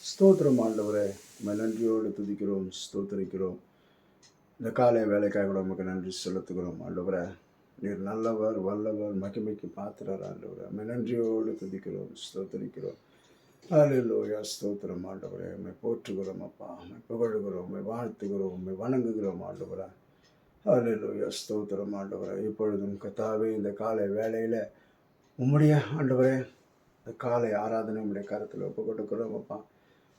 ஸ்தோத்திரம் ஆண்டவரே, உம்மை நன்றியோடு துதிக்கிறோம், ஸ்தோத்திரிக்கிறோம். இந்த காலை வேலைக்காக கூட உமக்கு நன்றி செலுத்துகிறோம் ஆண்டவரே. நீர் நல்லவர், வல்லவர், மகிமைக்கு பாத்திரர் ஆண்டவரே. உம்மை நன்றியோடு துதிக்கிறோம், ஸ்தோத்திரிக்கிறோம். ஹல்லேலூயா, ஸ்தோத்திரம் ஆண்டவரே. உம்மை போற்றுகிறோம் அப்பா, உம்மை புகழுகிறோம், உம்மை வாழ்த்துகிறோம், உம்மை வணங்குகிறோம் ஆண்டவரே. ஹல்லேலூயா, ஸ்தோத்திரம் ஆண்டவரே. இப்பொழுதும் கர்த்தாவே, இந்த காலை வேளையில் உம்முடைய ஆண்டவரே, இந்த காலை ஆராதனை உம்முடைய கருத்தில் ஒப்பு கொடுக்கிறோம் அப்பா.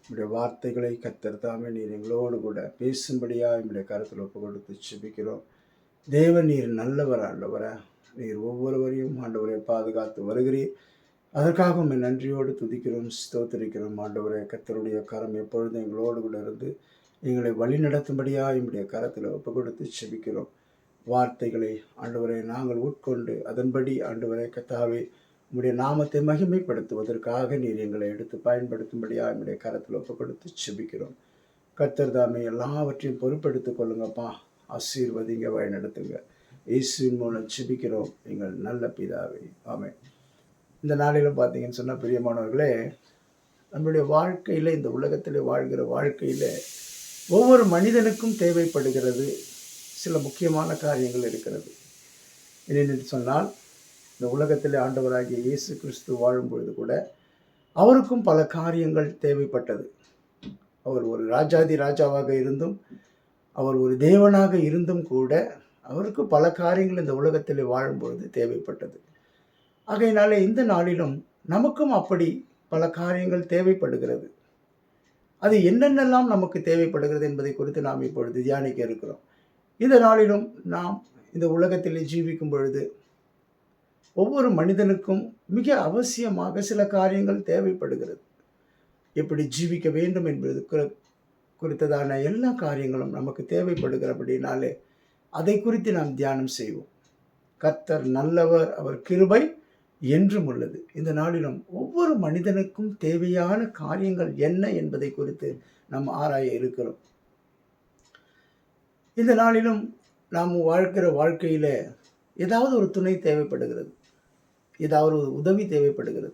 உடைய வார்த்தைகளை கர்த்தர் தாமே நீர் எங்களோடு கூட பேசும்படியாக என்னுடைய கருத்தில் ஒப்பு கொடுத்து செபிக்கிறோம். தேவன் நீர் நல்லவர் ஆண்டவரே. நீர் ஒவ்வொருவரையும் ஆண்டவரை பாதுகாத்து வருகிறீர். அதற்காக உம்மை நன்றியோடு துதிக்கிறோம், ஸ்தோத்திரிக்கிறோம் ஆண்டவரே. கர்த்தருடைய கரம் எப்பொழுதும் எங்களோடு கூட இருந்து எங்களை வழி நடத்தும்படியாக என்னுடைய கரத்தில் ஒப்பு கொடுத்து செபிக்கிறோம். வார்த்தைகளை ஆண்டவரை நாங்கள் உட்கொண்டு அதன்படி ஆண்டவரை கர்த்தாவே உம்முடைய நாமத்தை மகிமைப்படுத்துவதற்காக நீர் எங்களை எடுத்து பயன்படுத்தும்படியாக என்னுடைய கரத்தில் ஒப்பு கொடுத்து செபிக்கிறோம். கர்த்தர் தாமே எல்லாவற்றையும் பொறுப்பெடுத்துக் கொள்ளுங்கப்பா. ஆசீர்வதிங்க, வழி நடத்துங்க. இயேசுவின் மூலம் செபிக்கிறோம் எங்கள் நல்ல பிதாவே, ஆமென். இந்த நாளிலும் பார்த்தீங்கன்னு சொன்னால் பிரியமானவர்களே, நம்முடைய வாழ்க்கையில், இந்த உலகத்தில் வாழ்கிற வாழ்க்கையில் ஒவ்வொரு மனிதனுக்கும் தேவைப்படுகிறது சில முக்கியமான காரியங்கள் இருக்கிறது. என்னென்னு சொன்னால், இந்த உலகத்தில் ஆண்டவராகிய இயேசு கிறிஸ்து வாழும் பொழுது கூட அவருக்கும் பல காரியங்கள் தேவைப்பட்டது. அவர் ஒரு ராஜாதி ராஜாவாக இருந்தும், அவர் ஒரு தேவனாக இருந்தும் கூட அவருக்கு பல காரியங்கள் இந்த உலகத்தில் வாழும்பொழுது தேவைப்பட்டது. ஆகையினாலே இந்த நாளிலும் நமக்கும் அப்படி பல காரியங்கள் தேவைப்படுகிறது. அது என்னென்னலாம் நமக்கு தேவைப்படுகிறது என்பதை குறித்து நாம் இப்பொழுது தியானிக்க இருக்கிறோம். இந்த நாளிலும் நாம் இந்த உலகத்தில் ஜீவிக்கும் பொழுது ஒவ்வொரு மனிதனுக்கும் மிக அவசியமாக சில காரியங்கள் தேவைப்படுகிறது. எப்படி ஜீவிக்க வேண்டும் என்பது குறித்ததான எல்லா காரியங்களும் நமக்கு தேவைப்படுகிறபடினாலே அதை குறித்து நாம் தியானம் செய்வோம். கர்த்தர் நல்லவர், அவர் கிருபை என்றும் உள்ளது. இந்த நாளிலும் ஒவ்வொரு மனிதனுக்கும் தேவையான காரியங்கள் என்ன என்பதை குறித்து நாம் ஆராய இருக்கிறோம். இந்த நாளிலும் நாம் வாழ்க்கிற வாழ்க்கையில் ஏதாவது ஒரு துணை தேவைப்படுகிறது, ஏதாவது ஒரு உதவி தேவைப்படுகிறது.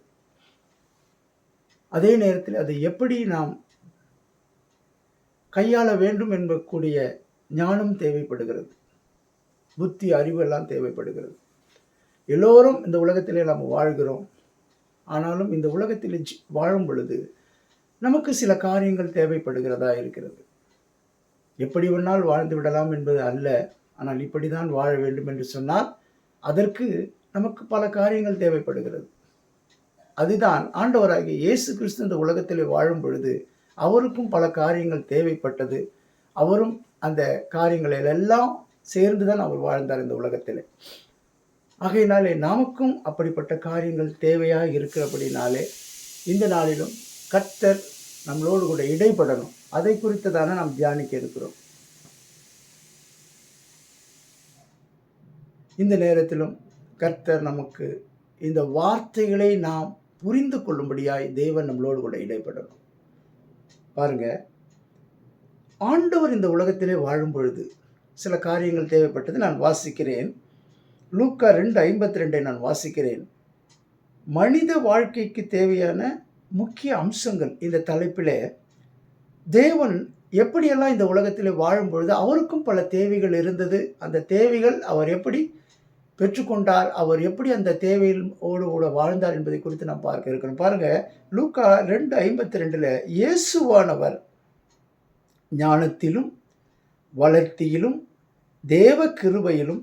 அதே நேரத்தில் அதை எப்படி நாம் கையாள வேண்டும் என்பக்கூடிய ஞானம் தேவைப்படுகிறது, புத்தி அறிவு எல்லாம் தேவைப்படுகிறது. எல்லோரும் இந்த உலகத்திலே நாம் வாழ்கிறோம். ஆனாலும் இந்த உலகத்தில் வாழும் பொழுது நமக்கு சில காரியங்கள் தேவைப்படுகிறதா இருக்கிறது. எப்படி வேணால் வாழ்ந்து விடலாம் என்பது அல்ல. ஆனால் இப்படி தான் வாழ வேண்டும் என்று சொன்னால் அதற்கு நமக்கு பல காரியங்கள் தேவைப்படுகிறது. அதுதான் ஆண்டவராகிய இயேசு கிறிஸ்து இந்த உலகத்தில் வாழும் பொழுது அவருக்கும் பல காரியங்கள் தேவைப்பட்டது. அவரும் அந்த காரியங்களெல்லாம் சேர்ந்துதான் அவர் வாழ்ந்தார் இந்த உலகத்தில். ஆகையினாலே நமக்கும் அப்படிப்பட்ட காரியங்கள் தேவையாக இருக்கிறபடினாலே இந்த நாளிலும் கர்த்தர் நம்மளோடு கூட இடைப்படணும். அதை குறித்ததான நாம் தியானிக்க இருக்கிறோம். இந்த நேரத்திலும் கர்த்தர் நமக்கு இந்த வார்த்தைகளை நாம் புரிந்து கொள்ளும்படியாய் தேவன் நம்மளோடு கூட இடைப்படணும். பாருங்க, ஆண்டவர் இந்த உலகத்திலே வாழும் பொழுது சில காரியங்கள் தேவைப்பட்டது. நான் வாசிக்கிறேன். லூக்கா 2:52 நான் வாசிக்கிறேன். மனித வாழ்க்கைக்கு தேவையான முக்கிய அம்சங்கள் இந்த தலைப்பில் தேவன் எப்படியெல்லாம் இந்த உலகத்தில் வாழும் பொழுது அவருக்கும் பல தேவைகள் இருந்தது. அந்த தேவைகள் அவர் எப்படி பெற்றுக்கொண்டார், அவர் எப்படி அந்த தேவையோடு கூட வாழ்ந்தார் என்பதை குறித்து நாம் பார்க்க இருக்கிறோம். பாருங்க, லூக்கா 2:52 இயேசுவானவர் ஞானத்திலும் வளர்த்தியிலும் தேவ கிருபையிலும்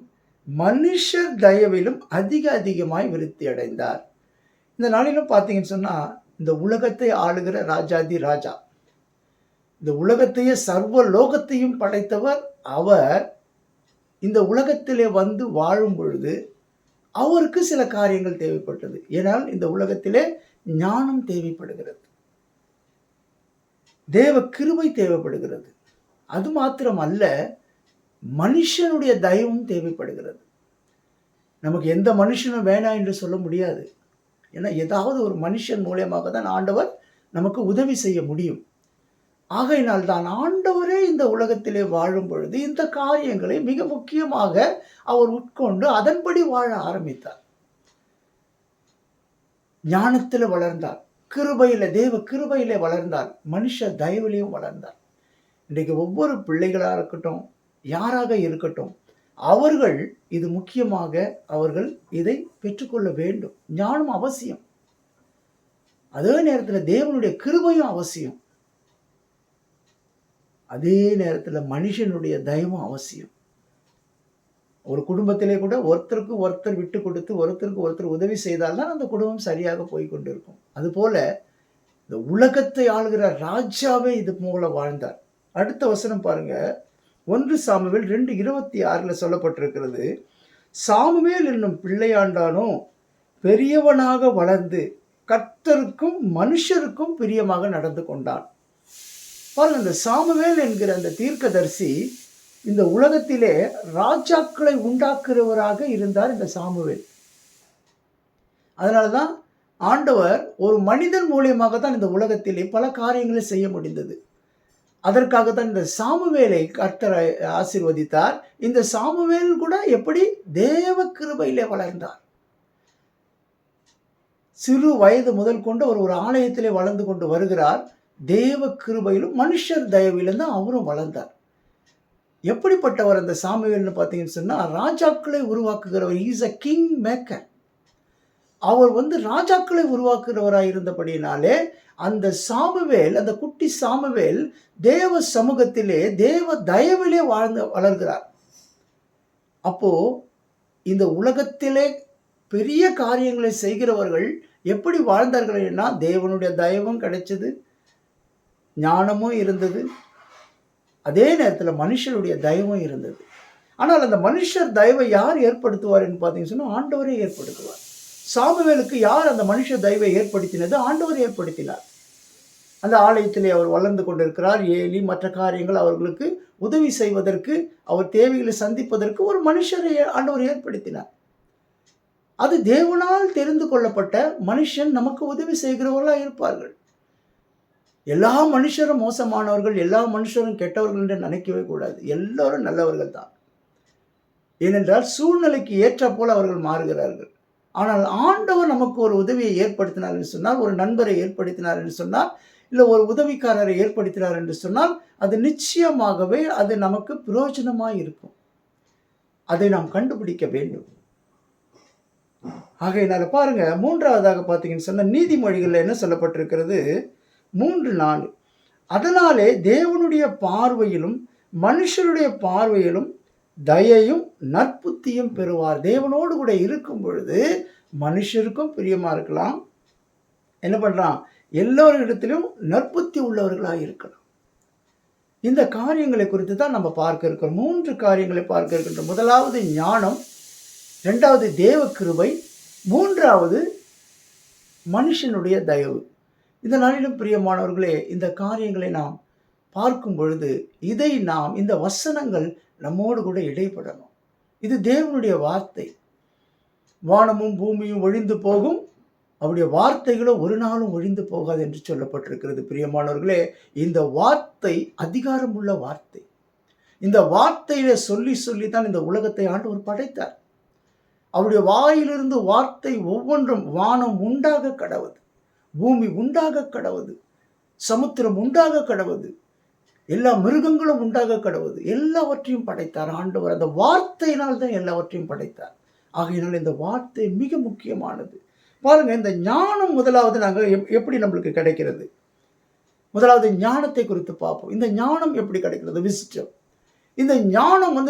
மனுஷர் தயவிலும் அதிகமாய் விருத்தி அடைந்தார். இந்த நாளிலும் பார்த்தீங்கன்னு சொன்னால், இந்த உலகத்தை ஆளுகிற ராஜாதி ராஜா, இந்த உலகத்தையே சர்வ லோகத்தையும் படைத்தவர் அவர் இந்த உலகத்திலே வந்து வாழும் பொழுது அவருக்கு சில காரியங்கள் தேவைப்பட்டது. ஏனால் இந்த உலகத்திலே ஞானம் தேவைப்படுகிறது, தேவ கிருபை தேவைப்படுகிறது. அது மாத்திரம் அல்ல, மனுஷனுடைய தயவும் தேவைப்படுகிறது. நமக்கு எந்த மனுஷனும் வேணாம் என்று சொல்ல முடியாது. ஏன்னா ஏதாவது ஒரு மனுஷன் மூலமாக தான் ஆண்டவர் நமக்கு உதவி செய்ய முடியும். ஆகையினால் தான் ஆண்டவரே இந்த உலகத்திலே வாழும் பொழுது இந்த காரியங்களை மிக முக்கியமாக அவர் உட்கொண்டு அதன்படி வாழ ஆரம்பித்தார். ஞானத்தில் வளர்ந்தார். கிருபையில தேவ கிருபையிலே வளர்ந்தார், மனுஷ தயவிலையும் வளர்ந்தார். இன்றைக்கு ஒவ்வொரு பிள்ளைகளா இருக்கட்டும், யாராக இருக்கட்டும், அவர்கள் இது முக்கியமாக அவர்கள் இதை பெற்றுக்கொள்ள வேண்டும். ஞானம் அவசியம், அதே நேரத்தில் தேவனுடைய கிருபையும் அவசியம், அதே நேரத்தில் மனுஷனுடைய தயவும் அவசியம். ஒரு குடும்பத்திலே கூட ஒருத்தருக்கு ஒருத்தர் விட்டு கொடுத்து ஒருத்தருக்கு ஒருத்தர் உதவி செய்தால்தான் அந்த குடும்பம் சரியாக போய் கொண்டிருக்கும். அதுபோல இந்த உலகத்தை ஆளுகிற ராஜாவே இது போல வாழ்ந்தார். அடுத்த வசனம் பாருங்க, 1 சாமுவேல் 2:26 சொல்லப்பட்டிருக்கிறது, சாமுவேல் என்னும் பிள்ளையாண்டானோ பெரியவனாக வளர்ந்து கர்த்தருக்கும் மனுஷருக்கும் பிரியமாக நடந்து கொண்டான். பாருங்க, இந்த சாமுவேல் என்கிற அந்த தீர்க்கதரிசி இந்த உலகத்திலே ராஜாக்களை உண்டாக்குறவராக இருந்தார் இந்த சாமுவேல். அதனாலதான் ஆண்டவர் ஒரு மனிதன் மூலியமாக தான் இந்த உலகத்திலே பல காரியங்களை செய்ய முடிந்தது. அதற்காகத்தான் இந்த சாமுவேலை கர்த்தர் ஆசீர்வதித்தார். இந்த சாமுவேல் கூட எப்படி தேவ கிருபையிலே வளர்ந்தார். சிறு வயது முதல் கொண்டு அவர் ஒரு ஆலயத்திலே வளர்ந்து கொண்டு வருகிறார். தேவ கிருபையிலும் மனுஷர் தயவிலும் தான் அவரும் வளர்ந்தார். எப்படிப்பட்டவர் அந்த சாமுவேல்னு பார்த்தீங்கன்னு சொன்னா, ராஜாக்களை உருவாக்குகிறவர். Is a king maker. அவர் ராஜாக்களை உருவாக்குகிறவராக இருந்தபடினாலே அந்த சாமுவேல், அந்த குட்டி சாமுவேல் தேவ சமூகத்திலே தேவ தயவிலே வளர்கிறார். அப்போ இந்த உலகத்திலே பெரிய காரியங்களை செய்கிறவர்கள் எப்படி வாழ்ந்தார்கள்னா, தேவனுடைய தயவும் கிடைச்சது, ஞானமும் இருந்தது, அதே நேரத்தில் மனுஷருடைய தயவும் இருந்தது. ஆனால் அந்த மனுஷர் தயவை யார் ஏற்படுத்துவார் என்று பார்த்தீங்கன்னு சொன்னால், ஆண்டவரே ஏற்படுத்துவார். சாமுவேலுக்கு யார் அந்த மனுஷ தயவை ஏற்படுத்தினது? ஆண்டவர் ஏற்படுத்தினார். அந்த ஆலயத்திலே அவர் வளர்ந்து கொண்டிருக்கிறார். ஏலி மற்ற காரியங்கள் அவர்களுக்கு உதவி செய்வதற்கு, அவர் தேவைகளை சந்திப்பதற்கு ஒரு மனுஷரை ஆண்டவர் ஏற்படுத்தினார். அது தேவனால் தெரிந்து கொள்ளப்பட்ட மனுஷன் நமக்கு உதவி செய்கிறவர்களாக இருப்பார்கள். எல்லா மனுஷரும் மோசமானவர்கள், எல்லா மனுஷரும் கெட்டவர்கள் என்று நினைக்கவே கூடாது. எல்லோரும் நல்லவர்கள் தான். ஏனென்றால் சூழ்நிலைக்கு ஏற்ற போல அவர்கள் மாறுகிறார்கள். ஆனால் ஆண்டவர் நமக்கு ஒரு உதவியை ஏற்படுத்தினார் என்று சொன்னால், ஒரு நண்பரை ஏற்படுத்தினார் என்று சொன்னால், இல்லை ஒரு உதவிக்காரரை ஏற்படுத்தினார் என்று சொன்னால், அது நிச்சயமாகவே அது நமக்கு பிரயோஜனமாக இருக்கும். அதை நாம் கண்டுபிடிக்க வேண்டும். ஆகையினால பாருங்க, மூன்றாவதாக பார்த்தீங்கன்னு சொன்னால், நீதிமொழிகளில் என்ன சொல்லப்பட்டிருக்கிறது? 3:4, அதனாலே தேவனுடைய பார்வையிலும் மனுஷருடைய பார்வையிலும் தயையும் நற்புத்தியும் பெறுவார். தேவனோடு கூட இருக்கும் பொழுது மனுஷருக்கும் பிரியமா இருக்கலாம். என்ன பண்றான்? எல்லோரிடத்திலும் நற்புத்தி உள்ளவர்களாக இருக்கலாம். இந்த காரியங்களை குறித்து தான் நம்ம பார்க்க இருக்கிறோம். 3 காரியங்களை பார்க்க இருக்கின்றோம். முதலாவது ஞானம், 2வது தேவ கிருபை, 3வது மனுஷனுடைய தயவு. இந்த நாளிலும் பிரியமானவர்களே, இந்த காரியங்களை நாம் பார்க்கும் பொழுது இந்த வசனங்கள் நம்மோடு கூட இடைப்படணும். இது தேவனுடைய வார்த்தை. வானமும் பூமியும் ஒழிந்து போகும், அவருடைய வார்த்தைகளோ ஒரு நாளும் ஒழிந்து போகாது என்று சொல்லப்பட்டிருக்கிறது. பிரியமானவர்களே, இந்த வார்த்தை அதிகாரம் உள்ள வார்த்தை. இந்த வார்த்தையில சொல்லி சொல்லித்தான் இந்த உலகத்தை ஆண்டவர் படைத்தார். அவருடைய வாயிலிருந்து வார்த்தை ஒவ்வொன்றும், வானம் உண்டாக கடவுது, பூமி உண்டாக கடவுது, சமுத்திரம் உண்டாக கடவுது, எல்லா மிருகங்களும் உண்டாக கடவுது, எல்லாவற்றையும் படைத்தார் ஆண்டவர். அந்த வார்த்தையினால் தான் எல்லாவற்றையும் படைத்தார். ஆகையினால் இந்த வார்த்தை மிக முக்கியமானது. பாருங்க, இந்த ஞானம் முதலாவது நாங்கள் எப்படி நம்மளுக்கு கிடைக்கிறது? முதலாவது ஞானத்தை குறித்து பார்ப்போம். இந்த ஞானம் எப்படி கிடைக்கிறது? விசிட்டம். இந்த ஞானம்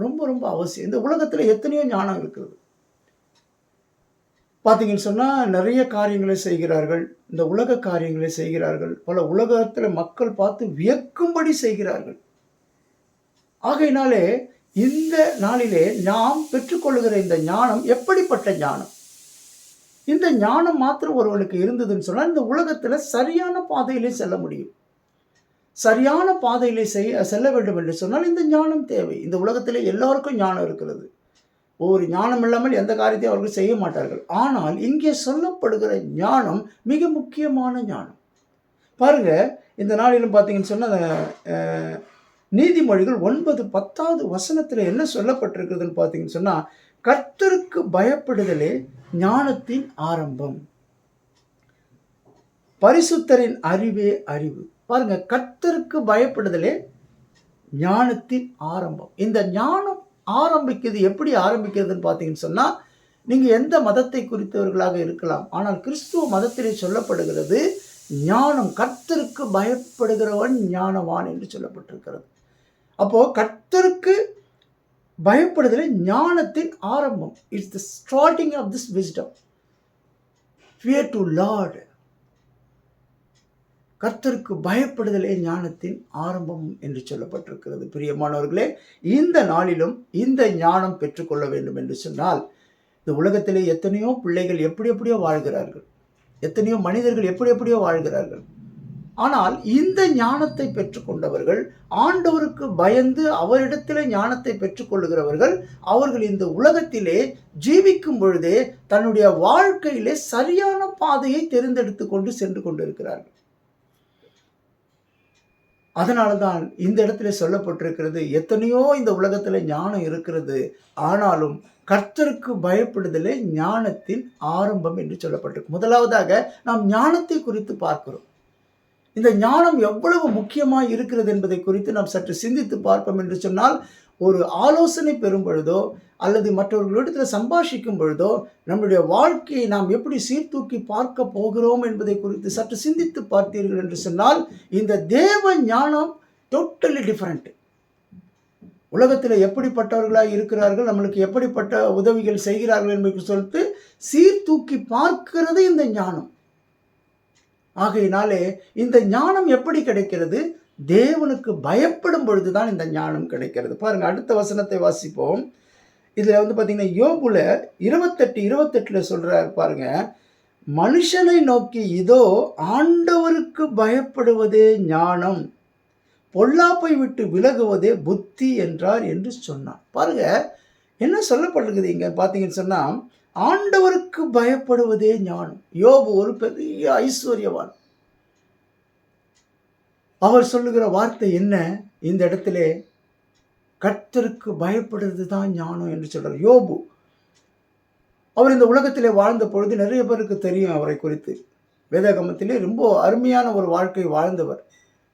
ரொம்ப ரொம்ப அவசியம். இந்த உலகத்தில் எத்தனையோ ஞானம் இருக்கிறது. பார்த்தீங்கன்னு சொன்னால், நிறைய காரியங்களை செய்கிறார்கள், இந்த உலக காரியங்களை செய்கிறார்கள், பல உலகத்தில் மக்கள் பார்த்து வியக்கும்படி செய்கிறார்கள். ஆகையினாலே இந்த நாளிலே நாம் பெற்றுக்கொள்ளுகிற இந்த ஞானம் எப்படிப்பட்ட ஞானம்? இந்த ஞானம் மாத்திரம் ஒருவனுக்கு இருந்ததுன்னு சொன்னால், இந்த உலகத்தில் சரியான பாதையிலே செல்ல முடியும். சரியான பாதையிலே செல்ல வேண்டும் என்று சொன்னால் இந்த ஞானம் தேவை. இந்த உலகத்திலே எல்லாருக்கும் ஞானம் இருக்கிறது. ஒரு ஞானம் இல்லாமல் எந்த காரியத்தையும் அவர்கள் செய்ய மாட்டார்கள். ஆனால் இங்கே சொல்லப்படுகிற ஞானம் மிக முக்கியமான ஞானம். பாருங்க, இந்த நாளிலும் பார்த்தீங்கன்னு சொன்னால், நீதிமொழிகள் 9:10 வசனத்தில் என்ன சொல்லப்பட்டிருக்குதுன்னு பார்த்தீங்கன்னு சொன்னால், கர்த்தருக்கு பயப்படுதலே ஞானத்தின் ஆரம்பம். பரிசுத்தரின் அறிவே அறிவு. பாருங்க, கர்த்தருக்கு பயப்படுதலே ஞானத்தின் ஆரம்பம். இந்த ஞானம் ஆரம்பிக்குது, எப்படி ஆரம்பிக்கிறதுன்னு பார்த்தீங்கன்னு சொன்னா, நீங்க எந்த மதத்தை குறித்தவர்களாக இருக்கலாம். ஆனால் கிறிஸ்துவ மதத்திலே சொல்லப்படுகிறது, ஞானம், கர்த்தருக்கு பயப்படுகிறவன் ஞானவான் என்று சொல்லப்பட்டிருக்கிறது. அப்போ கர்த்தருக்கு பயப்படுதலே ஞானத்தின் ஆரம்பம். It's the starting of this wisdom. Fear to Lord. கர்த்தருக்கு பயப்படுதலே ஞானத்தின் ஆரம்பம் என்று சொல்லப்பட்டிருக்கிறது. பிரியமானவர்களே, இந்த நாளிலும் இந்த ஞானம் பெற்றுக்கொள்ள வேண்டும் என்று சொன்னால், இந்த உலகத்திலே எத்தனையோ பிள்ளைகள் எப்படி எப்படியோ வாழ்கிறார்கள், எத்தனையோ மனிதர்கள் எப்படி எப்படியோ வாழ்கிறார்கள். ஆனால் இந்த ஞானத்தை பெற்றுக்கொண்டவர்கள், ஆண்டவருக்கு பயந்து அவரிடத்திலே ஞானத்தை பெற்றுக்கொள்ளுகிறவர்கள், அவர்கள் இந்த உலகத்திலே ஜீவிக்கும் பொழுதே தன்னுடைய வாழ்க்கையிலே சரியான பாதையை தேர்ந்தெடுத்து கொண்டு சென்று கொண்டிருக்கிறார்கள். அதனால தான் இந்த இடத்துல சொல்லப்பட்டிருக்கிறது, எத்தனையோ இந்த உலகத்தில் ஞானம் இருக்கிறது, ஆனாலும் கர்த்தருக்கு பயப்படுதலே ஞானத்தின் ஆரம்பம் என்று சொல்லப்பட்டிருக்கு. முதலாவதாக நாம் ஞானத்தை குறித்து பார்க்கிறோம். இந்த ஞானம் எவ்வளவு முக்கியமாக இருக்கிறது என்பதை குறித்து நாம் சற்று சிந்தித்து பார்ப்போம் என்று சொன்னால், ஒரு ஆலோசனை பெறும் பொழுதோ அல்லது மற்றவர்களிடத்தில் சம்பாஷிக்கும் பொழுதோ நம்முடைய வாழ்க்கையை நாம் எப்படி சீர்தூக்கி பார்க்க போகிறோம் என்பதை குறித்து சற்று சிந்தித்து பார்த்தீர்கள் என்று சொன்னால், இந்த தேவ ஞானம் டோட்டலி டிஃபரெண்ட். உலகத்தில் எப்படிப்பட்டவர்களாக இருக்கிறார்கள், நம்மளுக்கு எப்படிப்பட்ட உதவிகள் செய்கிறார்கள் என்பதை சொல்லிட்டு சீர்தூக்கி பார்க்கிறது இந்த ஞானம். ஆகையினாலே இந்த ஞானம் எப்படி கிடைக்கிறது? தேவனுக்கு பயப்படும் பொழுதுதான் இந்த ஞானம் கிடைக்கிறது. பாருங்க, அடுத்த வசனத்தை வாசிப்போம். இதுல பார்த்தீங்கன்னா, யோபுல 28:28 சொல்றாரு பாருங்க, மனுஷனை நோக்கி இதோ ஆண்டவருக்கு பயப்படுவதே ஞானம், பொல்லாப்பை விட்டு விலகுவதே புத்தி என்றார் என்று சொன்னார். பாருங்க, என்ன சொல்லப்பட்டிருக்குது இங்க பார்த்தீங்கன்னு சொன்னா, ஆண்டவருக்கு பயப்படுவதே ஞானம். யோபு ஒரு பெரிய ஐஸ்வர்யவான். அவர் சொல்லுகிற வார்த்தை என்ன இந்த இடத்திலே? கர்த்தருக்கு பயப்படுறது தான் ஞானம் என்று சொல்றார். யோபு அவர் இந்த உலகத்திலே வாழ்ந்த பொழுது நிறைய பேருக்கு தெரியும் அவரை குறித்து. வேதாகமத்திலே ரொம்ப அருமையான ஒரு வாழ்க்கை வாழ்ந்தவர்.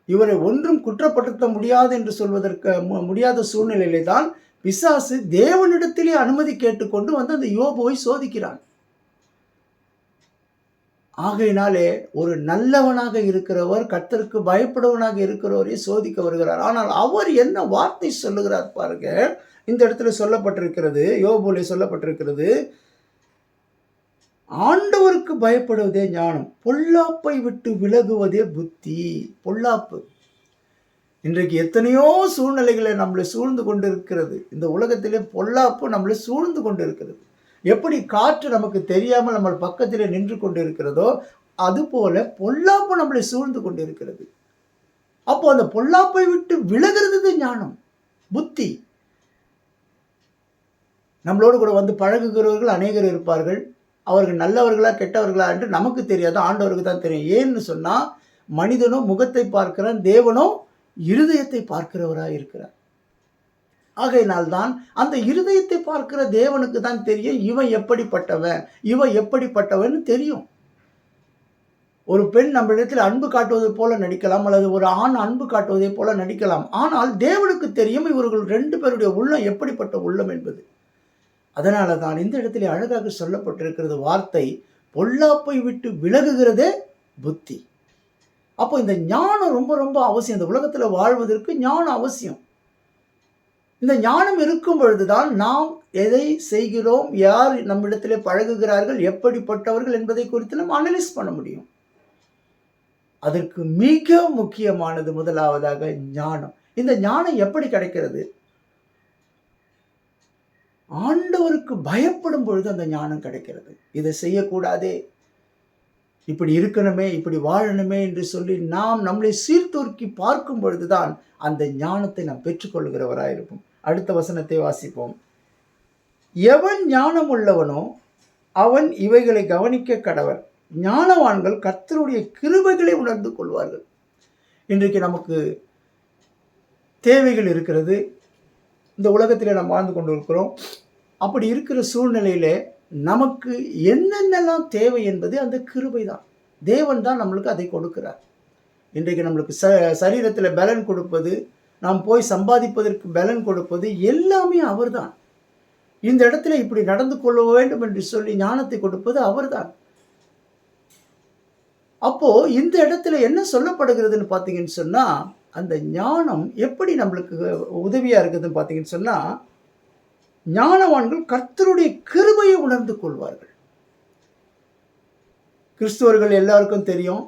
இவரை ஒன்றும் குற்றப்படுத்த முடியாது என்று சொல்வதற்கு முடியாத சூழ்நிலையிலே தான் பிசாசு தேவனிடத்திலே அனுமதி கேட்டுக்கொண்டு வந்து அந்த யோபுவை சோதிக்கிறான். ஆகையினாலே ஒரு நல்லவனாக இருக்கிறவர், கர்த்தருக்கு பயப்படுவனாக இருக்கிறவரை சோதிக்க வருகிறார். ஆனால் அவர் என்ன வார்த்தை சொல்லுகிறார் பாருங்க. இந்த இடத்துல சொல்லப்பட்டிருக்கிறது, யோபுலே சொல்லப்பட்டிருக்கிறது, ஆண்டவருக்கு பயப்படுவதே ஞானம், பொல்லாப்பை விட்டு விலகுவதே புத்தி. பொல்லாப்பு இன்றைக்கு எத்தனையோ சூழ்நிலைகளை நம்மளை சூழ்ந்து கொண்டு இருக்கிறது. இந்த உலகத்திலே பொல்லாப்பு நம்மளை சூழ்ந்து கொண்டு இருக்கிறது. எப்படி காற்று நமக்கு தெரியாமல் நம்ம பக்கத்திலே நின்று கொண்டு இருக்கிறதோ, அதுபோல பொல்லாப்பு நம்மளை சூழ்ந்து கொண்டு இருக்கிறது. அப்போ அந்த பொல்லாப்பை விட்டு விலகிறது ஞானம், புத்தி. நம்மளோடு கூட வந்து பழகுகிறவர்கள் அநேகர் இருப்பார்கள். அவர்கள் நல்லவர்களா கெட்டவர்களா என்று நமக்கு தெரியாது, ஆண்டவருக்கு தான் தெரியும். ஏன்னு சொன்னா, மனிதனோ முகத்தை பார்க்கிறான், தேவனோ இருதயத்தை பார்க்கிறவராக இருக்கிறார். ஆகையினால்தான் அந்த இருதயத்தை பார்க்கிற தேவனுக்கு தான் தெரியும் இவன் எப்படிப்பட்டவன், இவன் எப்படிப்பட்டவன் தெரியும். ஒரு பெண் நம்மளிடத்தில் அன்பு காட்டுவது போல நடிக்கலாம், அல்லது ஒரு ஆண் அன்பு காட்டுவதை போல நடிக்கலாம். ஆனால் தேவனுக்கு தெரியும் இவர்கள் 2 பேருடைய உள்ளம் எப்படிப்பட்ட உள்ளம் என்பது. அதனால தான் இந்த இடத்திலே அழகாக சொல்லப்பட்டிருக்கிறது வார்த்தை, பொல்லாப்பை விட்டு விலகுகிறதே புத்தி. அப்போ இந்த ஞானம் ரொம்ப ரொம்ப அவசியம். இந்த உலகத்தில் வாழ்வதற்கு ஞானம் அவசியம். இந்த ஞானம் இருக்கும் பொழுதுதான் நாம் எதை செய்கிறோம், யார் நம்மிடத்திலே பழகுகிறார்கள், எப்படிப்பட்டவர்கள் என்பதை குறித்து நம்ம அனலைஸ் பண்ண முடியும். அதற்கு மிக முக்கியமானது முதலாவதாக ஞானம். இந்த ஞானம் எப்படி கிடைக்கிறது? ஆண்டவருக்கு பயப்படும் பொழுது அந்த ஞானம் கிடைக்கிறது. இதை செய்யக்கூடாதே, இப்படி இருக்கணுமே, இப்படி வாழணுமே என்று சொல்லி நாம் நம்மளை சீர்தூக்கி பார்க்கும் பொழுதுதான் அந்த ஞானத்தை நாம் பெற்றுக்கொள்கிறவராக இருப்போம். அடுத்த வசனத்தை வாசிப்போம். எவன் ஞானம் உள்ளவனோ அவன் இவைகளை கவனிக்க கடவன், ஞானவான்கள் கர்த்தருடைய கிருபைகளை உணர்ந்து கொள்வார்கள். இன்றைக்கு நமக்கு தேவைகள் இருக்கிறது, இந்த உலகத்தில் நாம் வாழ்ந்து கொண்டு இருக்கிறோம். அப்படி இருக்கிற சூழ்நிலையிலே நமக்கு என்னென்னலாம் தேவை என்பது அந்த கிருபை தான். தேவன் தான் நம்மளுக்கு அதை கொடுக்கிறார். இன்றைக்கு நம்மளுக்கு சரீரத்தில் பலன் கொடுப்பது, நாம் போய் சம்பாதிப்பதற்கு பலன் கொடுப்பது எல்லாமே அவர்தான். இந்த இடத்துல இப்படி நடந்து கொள்ள வேண்டும் என்று சொல்லி ஞானத்தை கொடுப்பது அவர்தான். அப்போ இந்த இடத்துல என்ன சொல்லப்படுகிறதுன்னு பார்த்தீங்கன்னு சொன்னா, அந்த ஞானம் எப்படி நம்மளுக்கு உதவியா இருக்குதுன்னு பார்த்தீங்கன்னு சொன்னா, ஞானவான்கள் கர்த்தருடைய கிருபையை உணர்ந்து கொள்வார்கள். கிறிஸ்துவர்கள் எல்லாருக்கும் தெரியும்,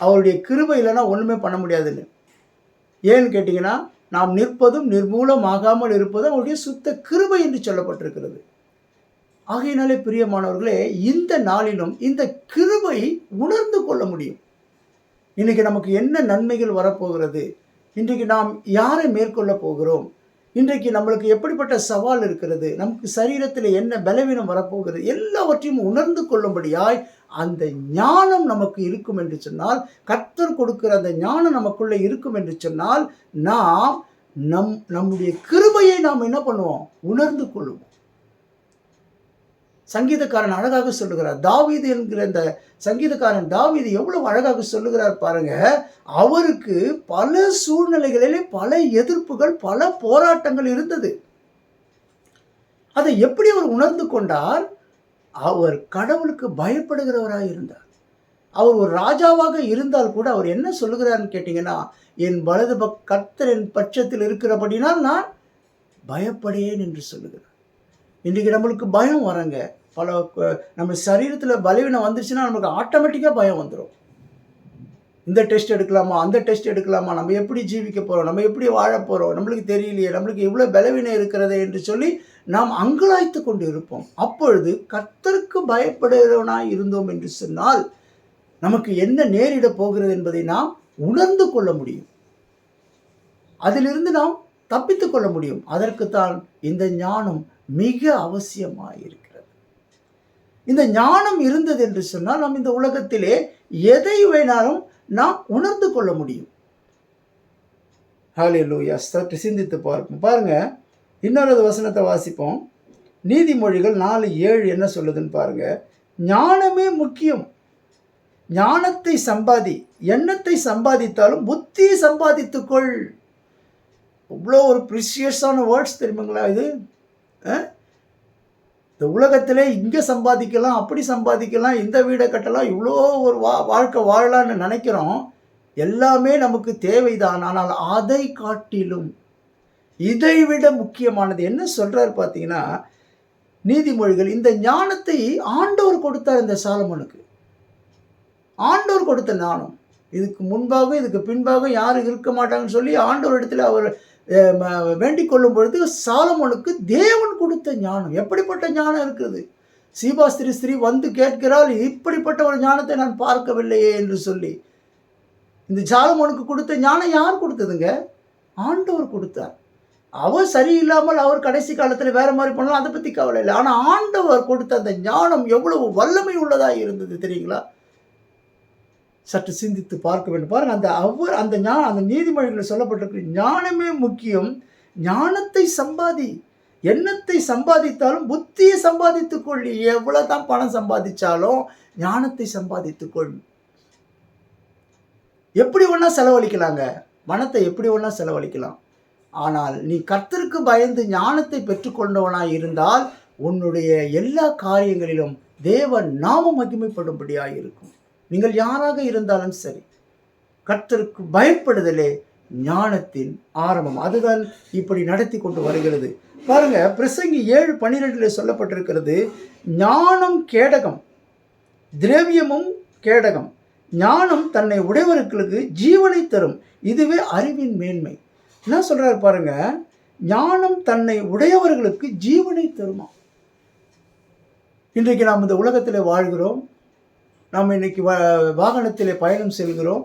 அவருடைய கிருபை இல்லைன்னா ஒன்றுமே பண்ண முடியாதுன்னு. ஏன்னு கேட்டிங்கன்னா, நாம் நிற்பதும் நிர்மூலமாகாமல் இருப்பதும் அவருடைய சுத்த கிருபை என்று சொல்லப்பட்டிருக்கிறது. ஆகையினாலே பிரியமானவர்களே, இந்த நாளிலும் இந்த கிருபை உணர்ந்து கொள்ள முடியும். இன்றைக்கி நமக்கு என்ன நன்மைகள் வரப்போகிறது, இன்றைக்கு நாம் யாரை மேற்கொள்ள போகிறோம், இன்றைக்கு நம்மளுக்கு எப்படிப்பட்ட சவால் இருக்கிறது, நமக்கு சரீரத்தில் என்ன பலவீனம் வரப்போகிறது, எல்லாவற்றையும் உணர்ந்து கொள்ளும்படியாய் அந்த ஞானம் நமக்கு இருக்கும் என்று சொன்னால், கர்த்தர் கொடுக்கிற அந்த ஞானம் நமக்குள்ளே இருக்கும் என்று சொன்னால், நாம் நம்முடைய கிருபையை நாம் என்ன பண்ணுவோம், உணர்ந்து கொள்ளுவோம். சங்கீதக்காரன் அழகாக சொல்லுகிறார். தாவீது என்கிற இந்த சங்கீதக்காரன் தாவீது எவ்வளவு அழகாக சொல்லுகிறார் பாருங்க. அவருக்கு பல சூழ்நிலைகளிலே பல எதிர்ப்புகள், பல போராட்டங்கள் இருந்தது. அதை எப்படி அவர் உணர்ந்து கொண்டார்? அவர் கடவுளுக்கு பயப்படுகிறவராக இருந்தார். அவர் ஒரு ராஜாவாக இருந்தால் கூட அவர் என்ன சொல்லுகிறார்னு கேட்டீங்கன்னா, என் வலது கர்த்தர் என் பட்சத்தில் இருக்கிறபடினால் நான் பயப்படேன் என்று சொல்லுகிறார். இன்றைக்கு நம்மளுக்கு பயம் வரங்க. நம்ம சரீரத்தில் பலவீனம் வந்துருச்சுன்னா நமக்கு ஆட்டோமேட்டிக்காக பயம் வந்துடும். இந்த டெஸ்ட் எடுக்கலாமா, அந்த டெஸ்ட் எடுக்கலாமா, நம்ம எப்படி ஜீவிக்க போகிறோம், நம்ம எப்படி வாழ போகிறோம், நம்மளுக்கு தெரியலையே, நம்மளுக்கு இவ்வளோ பலவீனம் இருக்கிறதே என்று சொல்லி நாம் அங்கலாய்த்து கொண்டு இருப்போம். அப்பொழுது கர்த்தருக்கு பயப்படுகிறவனாய் இருந்தோம் என்று சொன்னால் நமக்கு என்ன நேரிட போகிறது என்பதை நாம் உணர்ந்து கொள்ள முடியும். அதிலிருந்து நாம் தப்பித்து கொள்ள முடியும். அதற்குத்தான் இந்த ஞானம் மிக அவசியமாக இருக்கிறது. இந்த ஞானம் இருந்தது என்று சொன்னால் நாம் இந்த உலகத்திலே எதை வேணாலும் நாம் உணர்ந்து கொள்ள முடியும். ஹல்லேலூயா. சற்று சிந்தித்து பார்ப்போம். பாருங்க, இன்னொரு வசனத்தை வாசிப்போம். நீதிமொழிகள் 4:7 என்ன சொல்லுதுன்னு பாருங்க. ஞானமே முக்கியம், ஞானத்தை சம்பாதி, எண்ணத்தை சம்பாதித்தாலும் புத்தியை சம்பாதித்துக்கொள். அவ்வளோ ஒரு ப்ரிஷியஸான வேர்ட்ஸ் தெரியுங்களா இது? இந்த உலகத்திலே இங்கே சம்பாதிக்கலாம், அப்படி சம்பாதிக்கலாம், இந்த வீடை கட்டலாம், இவ்வளோ ஒரு வாழ்க்கை வாழலான்னு நினைக்கிறோம். எல்லாமே நமக்கு தேவைதான். ஆனால் அதை காட்டிலும் இதைவிட முக்கியமானது என்ன சொல்கிறார் பார்த்தீங்கன்னா, நீதிமொழிகள் இந்த ஞானத்தை ஆண்டவர் கொடுத்தார். இந்த சாலமோனுக்கு ஆண்டவர் கொடுத்த ஞானம். இதுக்கு முன்பாக இதுக்கு பின்பாக யாரும் இருக்க மாட்டாங்கன்னு சொல்லி ஆண்டவர் இடத்துல அவர் வேண்டிக் கொள்ளும் பொழுது சாலமோனுக்கு தேவன் கொடுத்த ஞானம். எப்படிப்பட்ட ஞானம் இருக்குது? சீபாஸ்திரி ஸ்திரீ வந்து கேட்கிறாள், இப்படிப்பட்ட ஒரு ஞானத்தை நான் பார்க்கவில்லையே என்று சொல்லி. இந்த சாலமோனுக்கு கொடுத்த ஞானம் யார் கொடுத்ததுங்க? ஆண்டவர் கொடுத்தார். அவர் சரியில்லாமல் அவர் கடைசி காலத்தில் வேற மாதிரி பண்ணலாம், அதை பற்றி கவலை இல்லை. ஆனால் ஆண்டவர் கொடுத்த அந்த ஞானம் எவ்வளவு வல்லமை உள்ளதாக இருந்தது தெரியுங்களா? சற்று சிந்தித்து பார்க்க வேண்டும். பாருங்க, அந்த நீதிமொழிகளில் சொல்லப்பட்டிருக்கிற ஞானமே முக்கியம், ஞானத்தை சம்பாதி, எண்ணத்தை சம்பாதித்தாலும் புத்தியை சம்பாதித்துக்கொள். எவ்வளோ தான் பணம் சம்பாதிச்சாலும் ஞானத்தை சம்பாதித்துக்கொள். எப்படி ஒன்றா செலவழிக்கலாங்க, பணத்தை எப்படி ஒன்றா செலவழிக்கலாம். ஆனால் நீ கர்த்தருக்கு பயந்து ஞானத்தை பெற்றுக்கொண்டவனாய் இருந்தால் உன்னுடைய எல்லா காரியங்களிலும் தேவன் நாமம் மகிமைப்படும்படியாக இருக்கும். நீங்கள் யாராக இருந்தாலும் சரி, கர்த்தருக்கு பயப்படுதலே ஞானத்தின் ஆரம்பம். அதுதான் இப்படி நடத்தி கொண்டு வருகிறது. பாருங்க, பிரசங்கி 7:12 சொல்லப்பட்டிருக்கிறது, ஞானம் கேடகம், திரவியமும் கேடகம், ஞானம் தன்னை உடையவர்களுக்கு ஜீவனை தரும், இதுவே அறிவின் மேன்மை. என்ன சொல்றாரு பாருங்க, ஞானம் தன்னை உடையவர்களுக்கு ஜீவனை தருமா. இன்றைக்கு நாம் இந்த உலகத்தில் வாழ்கிறோம், நாம் இன்னைக்கு வாகனத்தில் பயணம் செல்கிறோம்,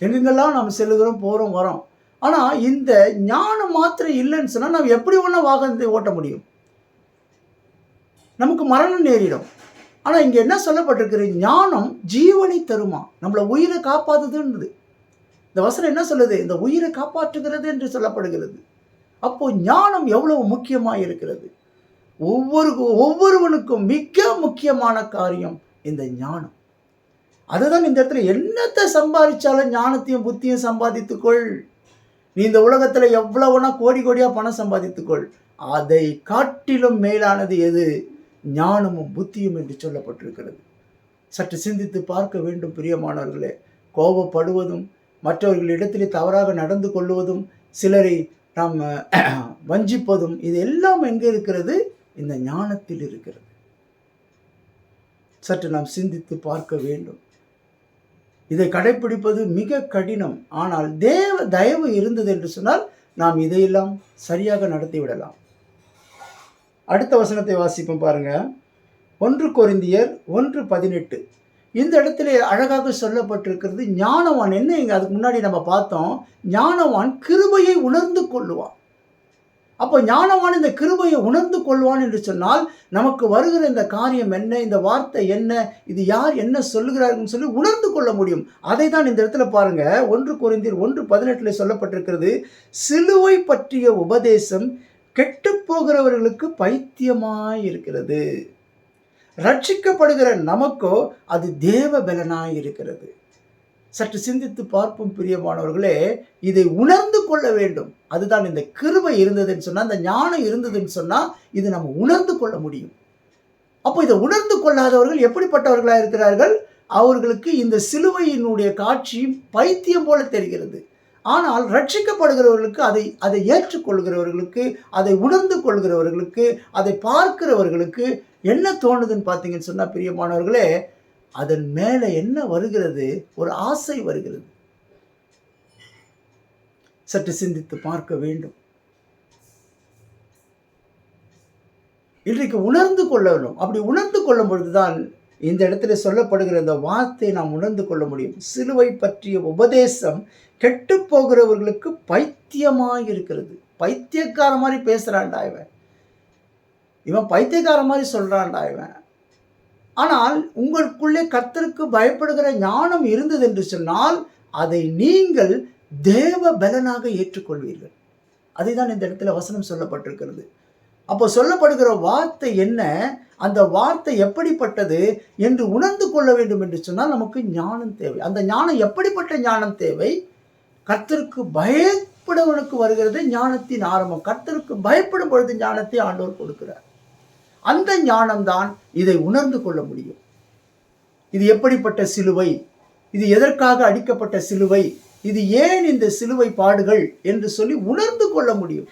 எங்கெங்கெல்லாம் நாம் செல்கிறோம், போகிறோம், வரோம். ஆனால் இந்த ஞானம் மாத்திரம் இல்லைன்னு சொன்னால் நாம் எப்படி ஒன்றா வாகனத்தை ஓட்ட முடியும்? நமக்கு மரணம் நேரிடும். ஆனால் இங்கே என்ன சொல்லப்பட்டிருக்கிற, ஞானம் ஜீவனை தருமா, நம்மளை உயிரை காப்பாற்றுதுன்றது. இந்த வசனம் என்ன சொல்லுது? இந்த உயிரை காப்பாற்றுகிறது என்று சொல்லப்படுகிறது. அப்போ ஞானம் எவ்வளவு முக்கியமாக இருக்கிறது. ஒவ்வொருவனுக்கும் மிக முக்கியமான காரியம் இந்த ஞானம். அதுதான் இந்த இடத்துல என்னத்தை சம்பாதிச்சாலும் ஞானத்தையும் புத்தியும் சம்பாதித்துக்கொள். நீ இந்த உலகத்துல எவ்வளவுனா கோடி கோடியா பணம் சம்பாதித்துக்கொள். அதை காட்டிலும் மேலானது எது? ஞானமும் புத்தியும் என்று சொல்லப்பட்டிருக்கிறது. சற்று சிந்தித்து பார்க்க வேண்டும் பிரியமானவர்களே. கோபப்படுவதும், மற்றவர்களிடத்திலே தவறாக நடந்து கொள்வதும், சிலரை நாம் வஞ்சிப்பதும், இது எல்லாம் எங்கே இருக்கிறது? இந்த ஞானத்தில் இருக்கிறது. சற்று நாம் சிந்தித்து பார்க்க வேண்டும். இதை கடைப்பிடிப்பது மிக கடினம். ஆனால் தேவ தயவு இருந்தது என்று சொன்னால் நாம் இதையெல்லாம் சரியாக நடத்தி விடலாம். அடுத்த வசனத்தை வாசிப்போம் பாருங்க. 1 கொரிந்தியர் 1:18. இந்த இடத்திலே அழகாக சொல்லப்பட்டிருக்கிறது. ஞானவான் என்ன? இங்கே அதுக்கு முன்னாடி நம்ம பார்த்தோம். ஞானவான் கிருபையை உணர்ந்து கொள்ளுவான். அப்போ ஞானவான் இந்த கிருபையை உணர்ந்து கொள்வான் என்று சொன்னால் நமக்கு வருகிற இந்த காரியம் என்ன, இந்த வார்த்தை என்ன, இது யார் என்ன சொல்லுகிறார்கள் சொல்லி உணர்ந்து கொள்ள முடியும். அதை தான் இந்த இடத்துல பாருங்க. 1 கொரிந்தியர் 1:18 சொல்லப்பட்டிருக்கிறது. சிலுவை பற்றிய உபதேசம் கெட்டு போகிறவர்களுக்கு பைத்தியமாய் இருக்கிறது, ரட்சிக்கப்படுகிற நமக்கோ அது தேவ பலனாய் இருக்கிறது. சற்று சிந்தித்து பார்ப்போம் பிரியமானவர்களே. இதை உணர்ந்து கொள்ள வேண்டும். அதுதான் இந்த கிருபை இருந்ததுன்னு சொன்னால், இந்த ஞானம் இருந்ததுன்னு சொன்னால் இது நம்ம உணர்ந்து கொள்ள முடியும். அப்போ இதை உணர்ந்து கொள்ளாதவர்கள் எப்படிப்பட்டவர்களாக இருக்கிறார்கள்? அவர்களுக்கு இந்த சிலுவையினுடைய காட்சி பைத்தியம் போல தெரிகிறது. ஆனால் ரட்சிக்கப்படுகிறவர்களுக்கு, அதை ஏற்றுக்கொள்கிறவர்களுக்கு, அதை உணர்ந்து கொள்கிறவர்களுக்கு, அதை பார்க்கிறவர்களுக்கு என்ன தோணுதுன்னு பார்த்தீங்கன்னு சொன்னால் பிரியமானவர்களே, அதன் மேலே என்ன வருகிறது? ஒரு ஆசை வருகிறது. சற்று சிந்தித்து பார்க்க வேண்டும். இன்றைக்கு உணர்ந்து கொள்ள வேண்டும். அப்படி உணர்ந்து கொள்ளும் பொழுதுதான் இந்த இடத்துல சொல்லப்படுகிற இந்த வார்த்தை நாம் உணர்ந்து கொள்ள முடியும். சிலுவை பற்றிய உபதேசம் கெட்டு போகிறவர்களுக்கு பைத்தியமாய் இருக்கிறது. பைத்தியக்கார மாதிரி பேசுறான்டா இவன் பைத்தியக்கார மாதிரி சொல்றான்டா இவன். ஆனால் உங்களுக்குள்ளே கர்த்தருக்கு பயப்படுகிற ஞானம் இருந்தது என்று சொன்னால் அதை நீங்கள் தேவ பலனாக ஏற்றுக்கொள்வீர்கள். அதுதான் இந்த இடத்துல வசனம் சொல்லப்பட்டிருக்கிறது. அப்போ சொல்லப்படுகிற வார்த்தை என்ன, அந்த வார்த்தை எப்படிப்பட்டது என்று உணர்ந்து கொள்ள வேண்டும் என்று சொன்னால் நமக்கு ஞானம் தேவை. அந்த ஞானம் எப்படிப்பட்ட ஞானம் தேவை? கர்த்தருக்கு பயப்படுவனுக்கு வருகிறது ஞானத்தின் ஆரம்பம். கர்த்தருக்கு பயப்படும் பொழுது ஞானத்தை ஆண்டவர் கொடுக்கிறார். அந்த ஞானம்தான் இதை உணர்ந்து கொள்ள முடியும். இது எப்படிப்பட்ட சிலுவை, இது எதற்காக அடிக்கப்பட்ட சிலுவை, இது ஏன் இந்த சிலுவை பாடுகள் என்று சொல்லி உணர்ந்து கொள்ள முடியும்.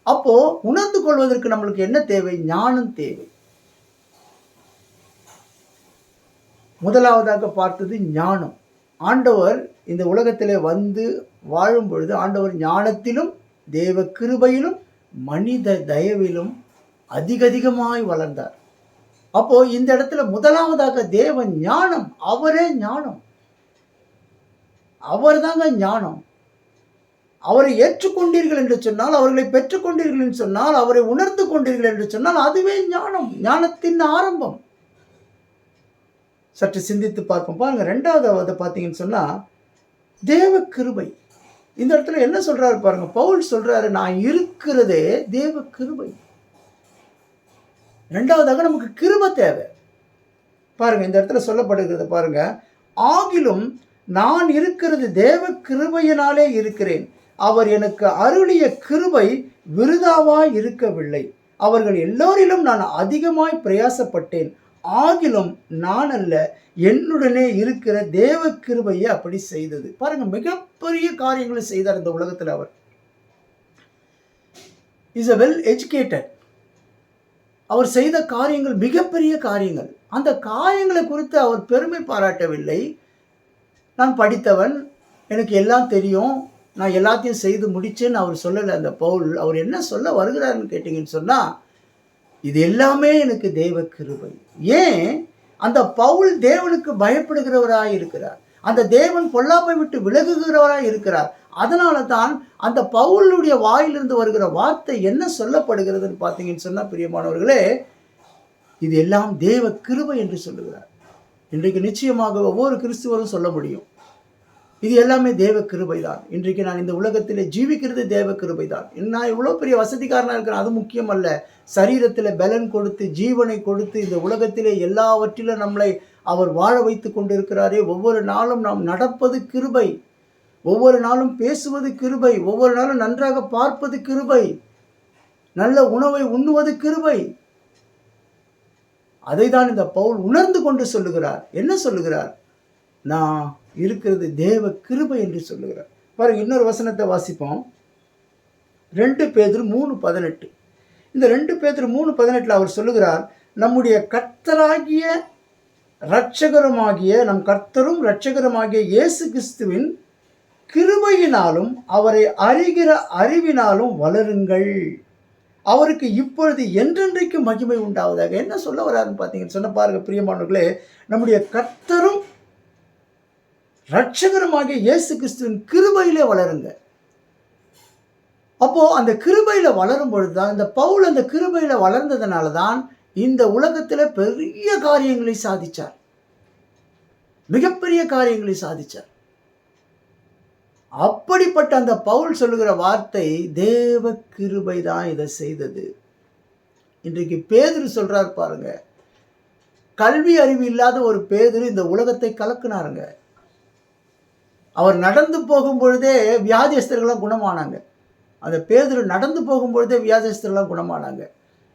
அப்போ உணர்ந்து கொள்வதற்கு நம்மளுக்கு என்ன தேவை? ஞானம் தேவை. முதலாவதாக பார்த்தது ஞானம். ஆண்டவர் இந்த உலகத்திலே வந்து வாழும் பொழுது ஆண்டவர் ஞானத்திலும் தேவ கிருபையிலும் மனித தயவிலும் அதிகமாய் வளர்ந்தார். அப்போ இந்த இடத்துல முதலாவதாக தேவன் ஞானம், அவரே ஞானம், அவர் தாங்க ஞானம். அவரை ஏற்றுக்கொண்டீர்கள் என்று சொன்னால், அவர்களை பெற்றுக்கொண்டீர்கள் என்று சொன்னால், அவரை உணர்ந்து கொண்டீர்கள் என்று சொன்னால் அதுவே ஞானம், ஞானத்தின் ஆரம்பம். சற்று சிந்தித்து பார்ப்போம் பாருங்க. ரெண்டாவது பார்த்தீங்கன்னு சொன்னா தேவ கிருபை. இந்த இடத்துல என்ன சொல்றாரு பாருங்க. பவுல் சொல்றாரு, நான் இருக்கிறதே தேவ கிருபை. ரெண்டாவதாக நமக்கு கிருபை தேவை. பாருங்க இந்த இடத்துல சொல்லப்படுகிறது பாருங்க. ஆகிலும் நான் இருக்கிறது தேவ கிருபையினாலே இருக்கிறேன். அவர் எனக்கு அருளிய கிருபை விருதாவாய் இருக்கவில்லை. அவர்கள் எல்லோரிலும் நான் அதிகமாய் பிரயாசப்பட்டேன். ஆகிலும் நான் அல்ல, என்னுடனே இருக்கிற தேவ கிருபையை அப்படி செய்தது. பாருங்க, மிகப்பெரிய காரியங்களை செய்தார் இந்த உலகத்தில். அவர் இஸ் a வெல் எஜுகேட்டட். அவர் செய்த காரியங்கள் மிகப்பெரிய காரியங்கள். அந்த காரியங்களை குறித்து அவர் பெருமை பாராட்டவில்லை. நான் படித்தவன், எனக்கு எல்லாம் தெரியும், நான் எல்லாத்தையும் செய்து முடிச்சேன்னு அவர் சொல்லலை. அந்த பவுல் அவர் என்ன சொல்ல வருகிறாருன்னு கேட்டிங்கன்னு சொன்னால், இது எல்லாமே எனக்கு தேவ கிருபை. ஏன்? அந்த பவுல் தேவனுக்கு பயப்படுகிறவராய் இருக்கிறார். அந்த தேவன் பொல்லாப்பை விட்டு விலகுகிறவராய் இருக்கிறார். அதனால தான் அந்த பவுலுடைய வாயிலிருந்து வருகிற வார்த்தை என்ன சொல்லப்படுகிறதுன்னு பார்த்தீங்கன்னு சொன்னால் பிரியமானவர்களே, இது எல்லாம் தேவ கிருபை என்று சொல்லுகிறார். இன்றைக்கு நிச்சயமாக ஒவ்வொரு கிறிஸ்துவரும் சொல்ல முடியும், இது எல்லாமே தேவ கிருபை தான். இன்றைக்கு நான் இந்த உலகத்தில் ஜீவிக்கிறது தேவ கிருபை தான். நான் இவ்வளோ பெரிய வசதிக்காரனாக இருக்கிறேன், அது முக்கியம் அல்ல. சரீரத்தில் பலன் கொடுத்து, ஜீவனை கொடுத்து, இந்த உலகத்திலே எல்லாவற்றிலும் நம்மளை அவர் வாழ வைத்து கொண்டிருக்கிறாரே. ஒவ்வொரு நாளும் நாம் நடப்பது கிருபை, ஒவ்வொரு நாளும் பேசுவது கிருபை, ஒவ்வொரு நாளும் நன்றாக பார்ப்பது கிருபை, நல்ல உணவை உண்ணுவது கிருபை. அதை தான் இந்த பவுல் உணர்ந்து கொண்டு சொல்லுகிறார். என்ன சொல்லுகிறார்? நான் இருக்கிறது தேவ கிருபை என்று சொல்லுகிறார். பாருங்க, இன்னொரு வசனத்தை வாசிப்போம். 2 பேதுரு 3:18. இந்த 2 பேதுரு 3:18 அவர் சொல்லுகிறார், நம்முடைய கர்த்தராகிய இரட்சகருமாகிய நம் கர்த்தரும் இரட்சகருமாகிய இயேசு கிறிஸ்துவின் கிருபையினாலும் அவரை அறிகிற அறிவினாலும் வளருங்கள். அவருக்கு இப்பொழுது என்றென்றைக்கு மகிமை உண்டாவதாக. என்ன சொல்ல வர்றாருன்னு பார்த்தீங்கன்னு சொன்ன பாருங்க பிரியமானவர்களே, நம்முடைய கர்த்தரும் இரட்சகருமாகிய இயேசு கிறிஸ்துவின் கிருபையிலே வளருங்க. அப்போ அந்த கிருபையில வளரும் பொழுதுதான், இந்த பவுல் அந்த கிருபையில வளர்ந்ததுனால தான் இந்த உலகத்துல பெரிய காரியங்களை சாதிச்சார், மிகப்பெரிய காரியங்களை சாதிச்சார். அப்படிப்பட்ட அந்த பவுல் சொல்லுகிற வார்த்தை, தேவ கிருபை தான் இதை செய்தது. இன்றைக்கு பேதுரு சொல்றார் பாருங்க, கல்வி அறிவு இல்லாத ஒரு பேதுரு இந்த உலகத்தை கலக்குனாருங்க. அவர் நடந்து போகும் பொழுதே வியாதியஸ்தர்கள்லாம் குணமானாங்க. அந்த பேதுரு நடந்து போகும்பொழுதே வியாதியஸ்தர்கள்லாம் குணமானாங்க.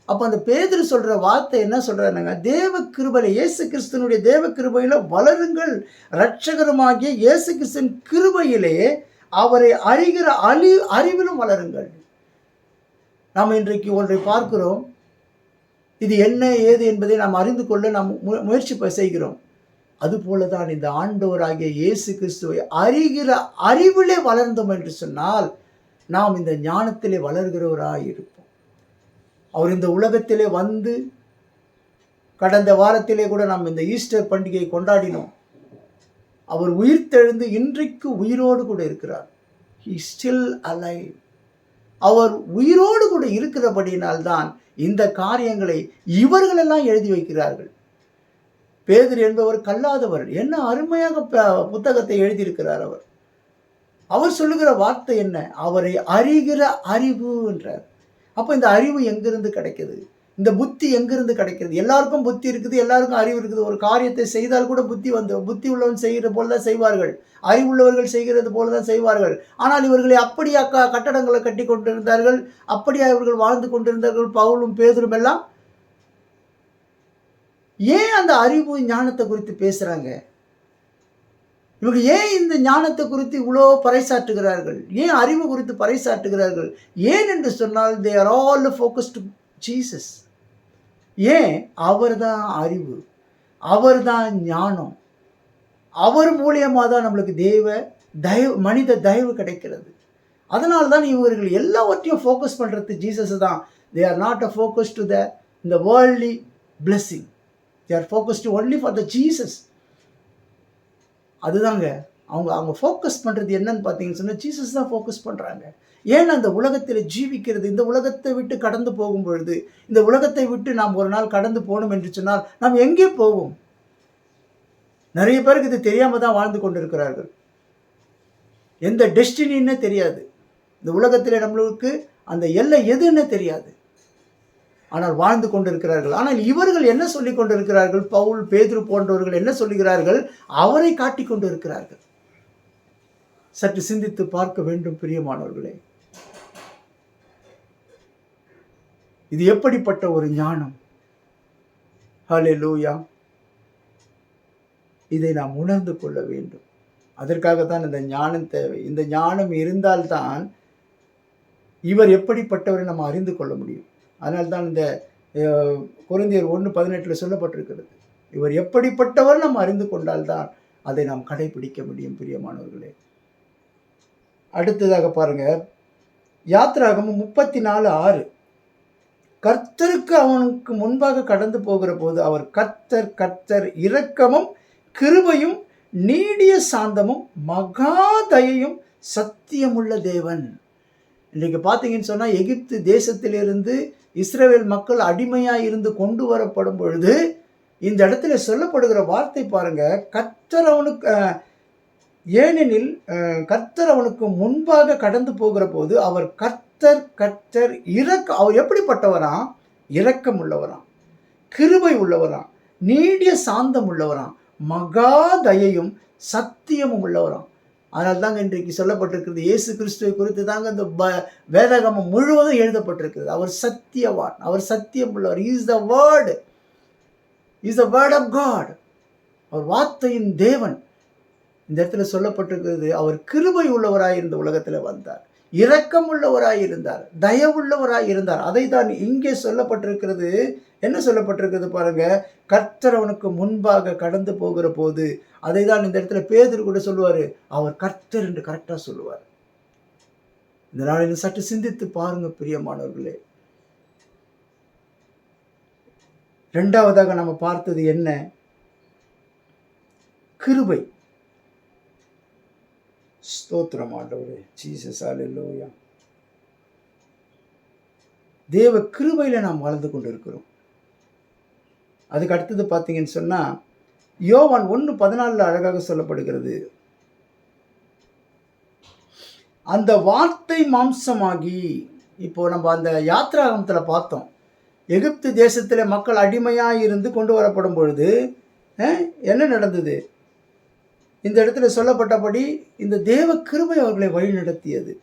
அப்போ அந்த பேதுரு சொல்கிற வார்த்தை என்ன சொல்கிறாருங்க? தேவ கிருபையில், இயேசு கிறிஸ்துவனுடைய தேவ கிருபையில் வளருங்கள். இரட்சகருமாகிய இயேசு கிறிஸ்துவின் கிருபையிலே அவரை அறிகிற அறிவிலும் வளருங்கள். நாம் இன்றைக்கு ஒன்றை பார்க்கிறோம், இது என்ன ஏது என்பதை நாம் அறிந்து கொள்ள நாம் முயற்சி செய்கிறோம். அதுபோல தான் இந்த ஆண்டவராகிய இயேசு கிறிஸ்துவை அறிகிற அறிவிலே வளர்ந்தோம் என்று சொன்னால் நாம் இந்த ஞானத்திலே வளர்கிறவராய் இருப்போம். அவர் இந்த உலகத்திலே வந்து, கடந்த வாரத்திலே கூட நாம் இந்த ஈஸ்டர் பண்டிகையை கொண்டாடினோம். அவர் உயிர்த்தெழுந்து இன்றைக்கு உயிரோடு கூட இருக்கிறார். He still alive. அவர் உயிரோடு கூட இருக்கிறபடியினால்தான் இந்த காரியங்களை இவர்களெல்லாம் எழுதி வைக்கிறார்கள். பேதுரு என்பவர் கல்லாதவர். என்ன அருமையாக புத்தகத்தை எழுதியிருக்கிறார் அவர். அவர் சொல்லுகிற வார்த்தை என்ன? அவரை அறிகிற அறிவு என்றார். அப்போ இந்த அறிவு எங்கிருந்து கிடைக்குது? இந்த புத்தி எங்கிருந்து கிடைக்கிறது? எல்லாருக்கும் புத்தி இருக்குது, எல்லாருக்கும் அறிவு இருக்குது. ஒரு காரியத்தை செய்தால் கூட புத்தி உள்ளவன் செய்கிற போல தான் செய்வார்கள், அறிவுள்ளவர்கள் செய்கிறது போல தான் செய்வார்கள். ஆனால் இவர்களை அப்படியா கட்டடங்களை கட்டி கொண்டிருந்தார்கள், அப்படியா இவர்கள் வாழ்ந்து கொண்டிருந்தார்கள் பவுலும் பேதுரும் எல்லாம். ஏன் அந்த அறிவு ஞானத்தை குறித்து பேசுகிறாங்க? இவங்க ஏன் இந்த ஞானத்தை குறித்து இவ்வளோ பறைசாற்றுகிறார்கள்? ஏன் அறிவு குறித்து பறைசாற்றுகிறார்கள்? ஏன் என்று சொன்னால், they are all focused to Jesus. ஏன்? அவர் தான் அறிவு, அவர் தான் ஞானம், அவர் மூலியமாக தான் நம்மளுக்கு மனித தயவு கிடைக்கிறது. அதனால தான் இவர்கள் எல்லாவற்றையும் ஃபோக்கஸ் பண்ணுறது ஜீசஸ் தான். they are not a focus to the worldly blessing. they are focused only for the Jesus. அதுதாங்க அவங்க ஃபோக்கஸ் பண்ணுறது என்னன்னு பார்த்தீங்கன்னு சொன்னால், ஜீசஸ் தான் ஃபோக்கஸ் பண்ணுறாங்க. ஏன்னா அந்த உலகத்தில் ஜீவிக்கிறது, இந்த உலகத்தை விட்டு கடந்து போகும் பொழுது, இந்த உலகத்தை விட்டு நாம் ஒரு நாள் கடந்து போகணும் என்று சொன்னால் நாம் எங்கே போவோம்? நிறைய பேருக்கு இது தெரியாமல் தான் வாழ்ந்து கொண்டு இருக்கிறார்கள். எந்த டெஸ்டினின்னே தெரியாது. இந்த உலகத்தில் நம்மளுக்கு அந்த எல்லை எதுன்னு தெரியாது. ஆனால் வாழ்ந்து கொண்டிருக்கிறார்கள். ஆனால் இவர்கள் என்ன சொல்லி கொண்டிருக்கிறார்கள்? பவுல் பேதுரு போன்றவர்கள் என்ன சொல்லுகிறார்கள்? அவரை காட்டிக் கொண்டு இருக்கிறார்கள். சற்று சிந்தித்து பார்க்க வேண்டும் பிரியமானவர்களே. இது எப்படிப்பட்ட ஒரு ஞானம்! ஹல்லேலூயா! இதை நாம் உணர்ந்து கொள்ள வேண்டும். அதற்காகத்தான் இந்த ஞானம் தேவை. இந்த ஞானம் இருந்தால்தான் இவர் எப்படிப்பட்டவரை நம்ம அறிந்து கொள்ள முடியும். அதனால்தான் இந்த கொரிந்தியர் 1:18 சொல்லப்பட்டிருக்கிறது, இவர் எப்படிப்பட்டவர் நாம் அறிந்து கொண்டால்தான் அதை நாம் கடைபிடிக்க முடியும் பிரியமானவர்களே. அடுத்ததாக பாருங்க, யாத்திராகமம் 34:6. கர்த்தருக்கு அவனுக்கு முன்பாக கடந்து போகிற போது அவர் கர்த்தர் இரக்கமும் கிருபையும் நீடிய சாந்தமும் மகா தயையும் சத்தியமுள்ள தேவன். இன்றைக்கு பார்த்தீங்கன்னு சொன்னால், எகிப்து தேசத்திலிருந்து இஸ்ரவேல் மக்கள் அடிமையாக இருந்து கொண்டு வரப்படும் பொழுது இந்த இடத்துல சொல்லப்படுகிற வார்த்தை பாருங்க, கர்த்தர் அவனுக்கு ஏனெனில் கர்த்தர் அவனுக்கு முன்பாக கடந்து போகிற போது அவர் கர்த்தர் அவர் எப்படிப்பட்டவராம்? இரக்கம் உள்ளவராம், கிருபை உள்ளவராம், நீடிய சாந்தம் உள்ளவராம், மகா தயையும் சத்தியமும் உள்ளவராம். அதனால தாங்க இன்றைக்கு சொல்லப்பட்டிருக்கிறது, இயேசு கிறிஸ்துவை குறித்து தாங்க இந்த வேதாகமம் முழுவதும் எழுதப்பட்டிருக்கிறது. அவர் சத்தியவான், அவர் சத்தியம் உள்ளவர். Is the word, is the word of God. அவர் வார்த்தையின் தேவன். இந்த இடத்துல சொல்லப்பட்டிருக்கிறது, அவர் கிருபை உள்ளவராய் இந்த உலகத்தில் வந்தார், இரக்கம் உள்ளவராய் இருந்தார், தயவுள்ளவராய் இருந்தார். அதை தான் இங்கே சொல்லப்பட்டிருக்கிறது. என்ன சொல்லப்பட்டிருக்கிறது பாருங்க, கர்த்தர் அவனுக்கு முன்பாக கடந்து போகிற போது, அதை தான் இந்த இடத்துல பேதுரு கூட சொல்லுவார், அவர் கர்த்தர் என்று கரெக்டாக சொல்லுவார். இந்த நாளில் சற்று சிந்தித்து பாருங்க பிரியமானவர்களே. இரண்டாவதாக நம்ம பார்த்தது என்ன? கிருபை. ஸ்தோத்திரம் ஆண்டவரே, ஜீசஸ் அல்லேலூயா. தேவ கிருபையில நாம் வாழ்ந்து கொண்டிருக்கிறோம். அதுக்கு அடுத்தது பார்த்தீங்கன்னு சொன்னா, யோவான் 1:14 அழகாக சொல்லப்படுகிறது, அந்த வார்த்தை மாம்சமாகி. இப்போ நம்ம அந்த யாத்ராகமத்தில் பார்த்தோம், எகிப்து தேசத்தில் மக்கள் அடிமையாக இருந்து கொண்டு வரப்படும் பொழுது என்ன நடந்தது? இந்த இடத்துல சொல்லப்பட்டபடி இந்த தேவ கிருபை அவர்களை வழி நடத்தியது.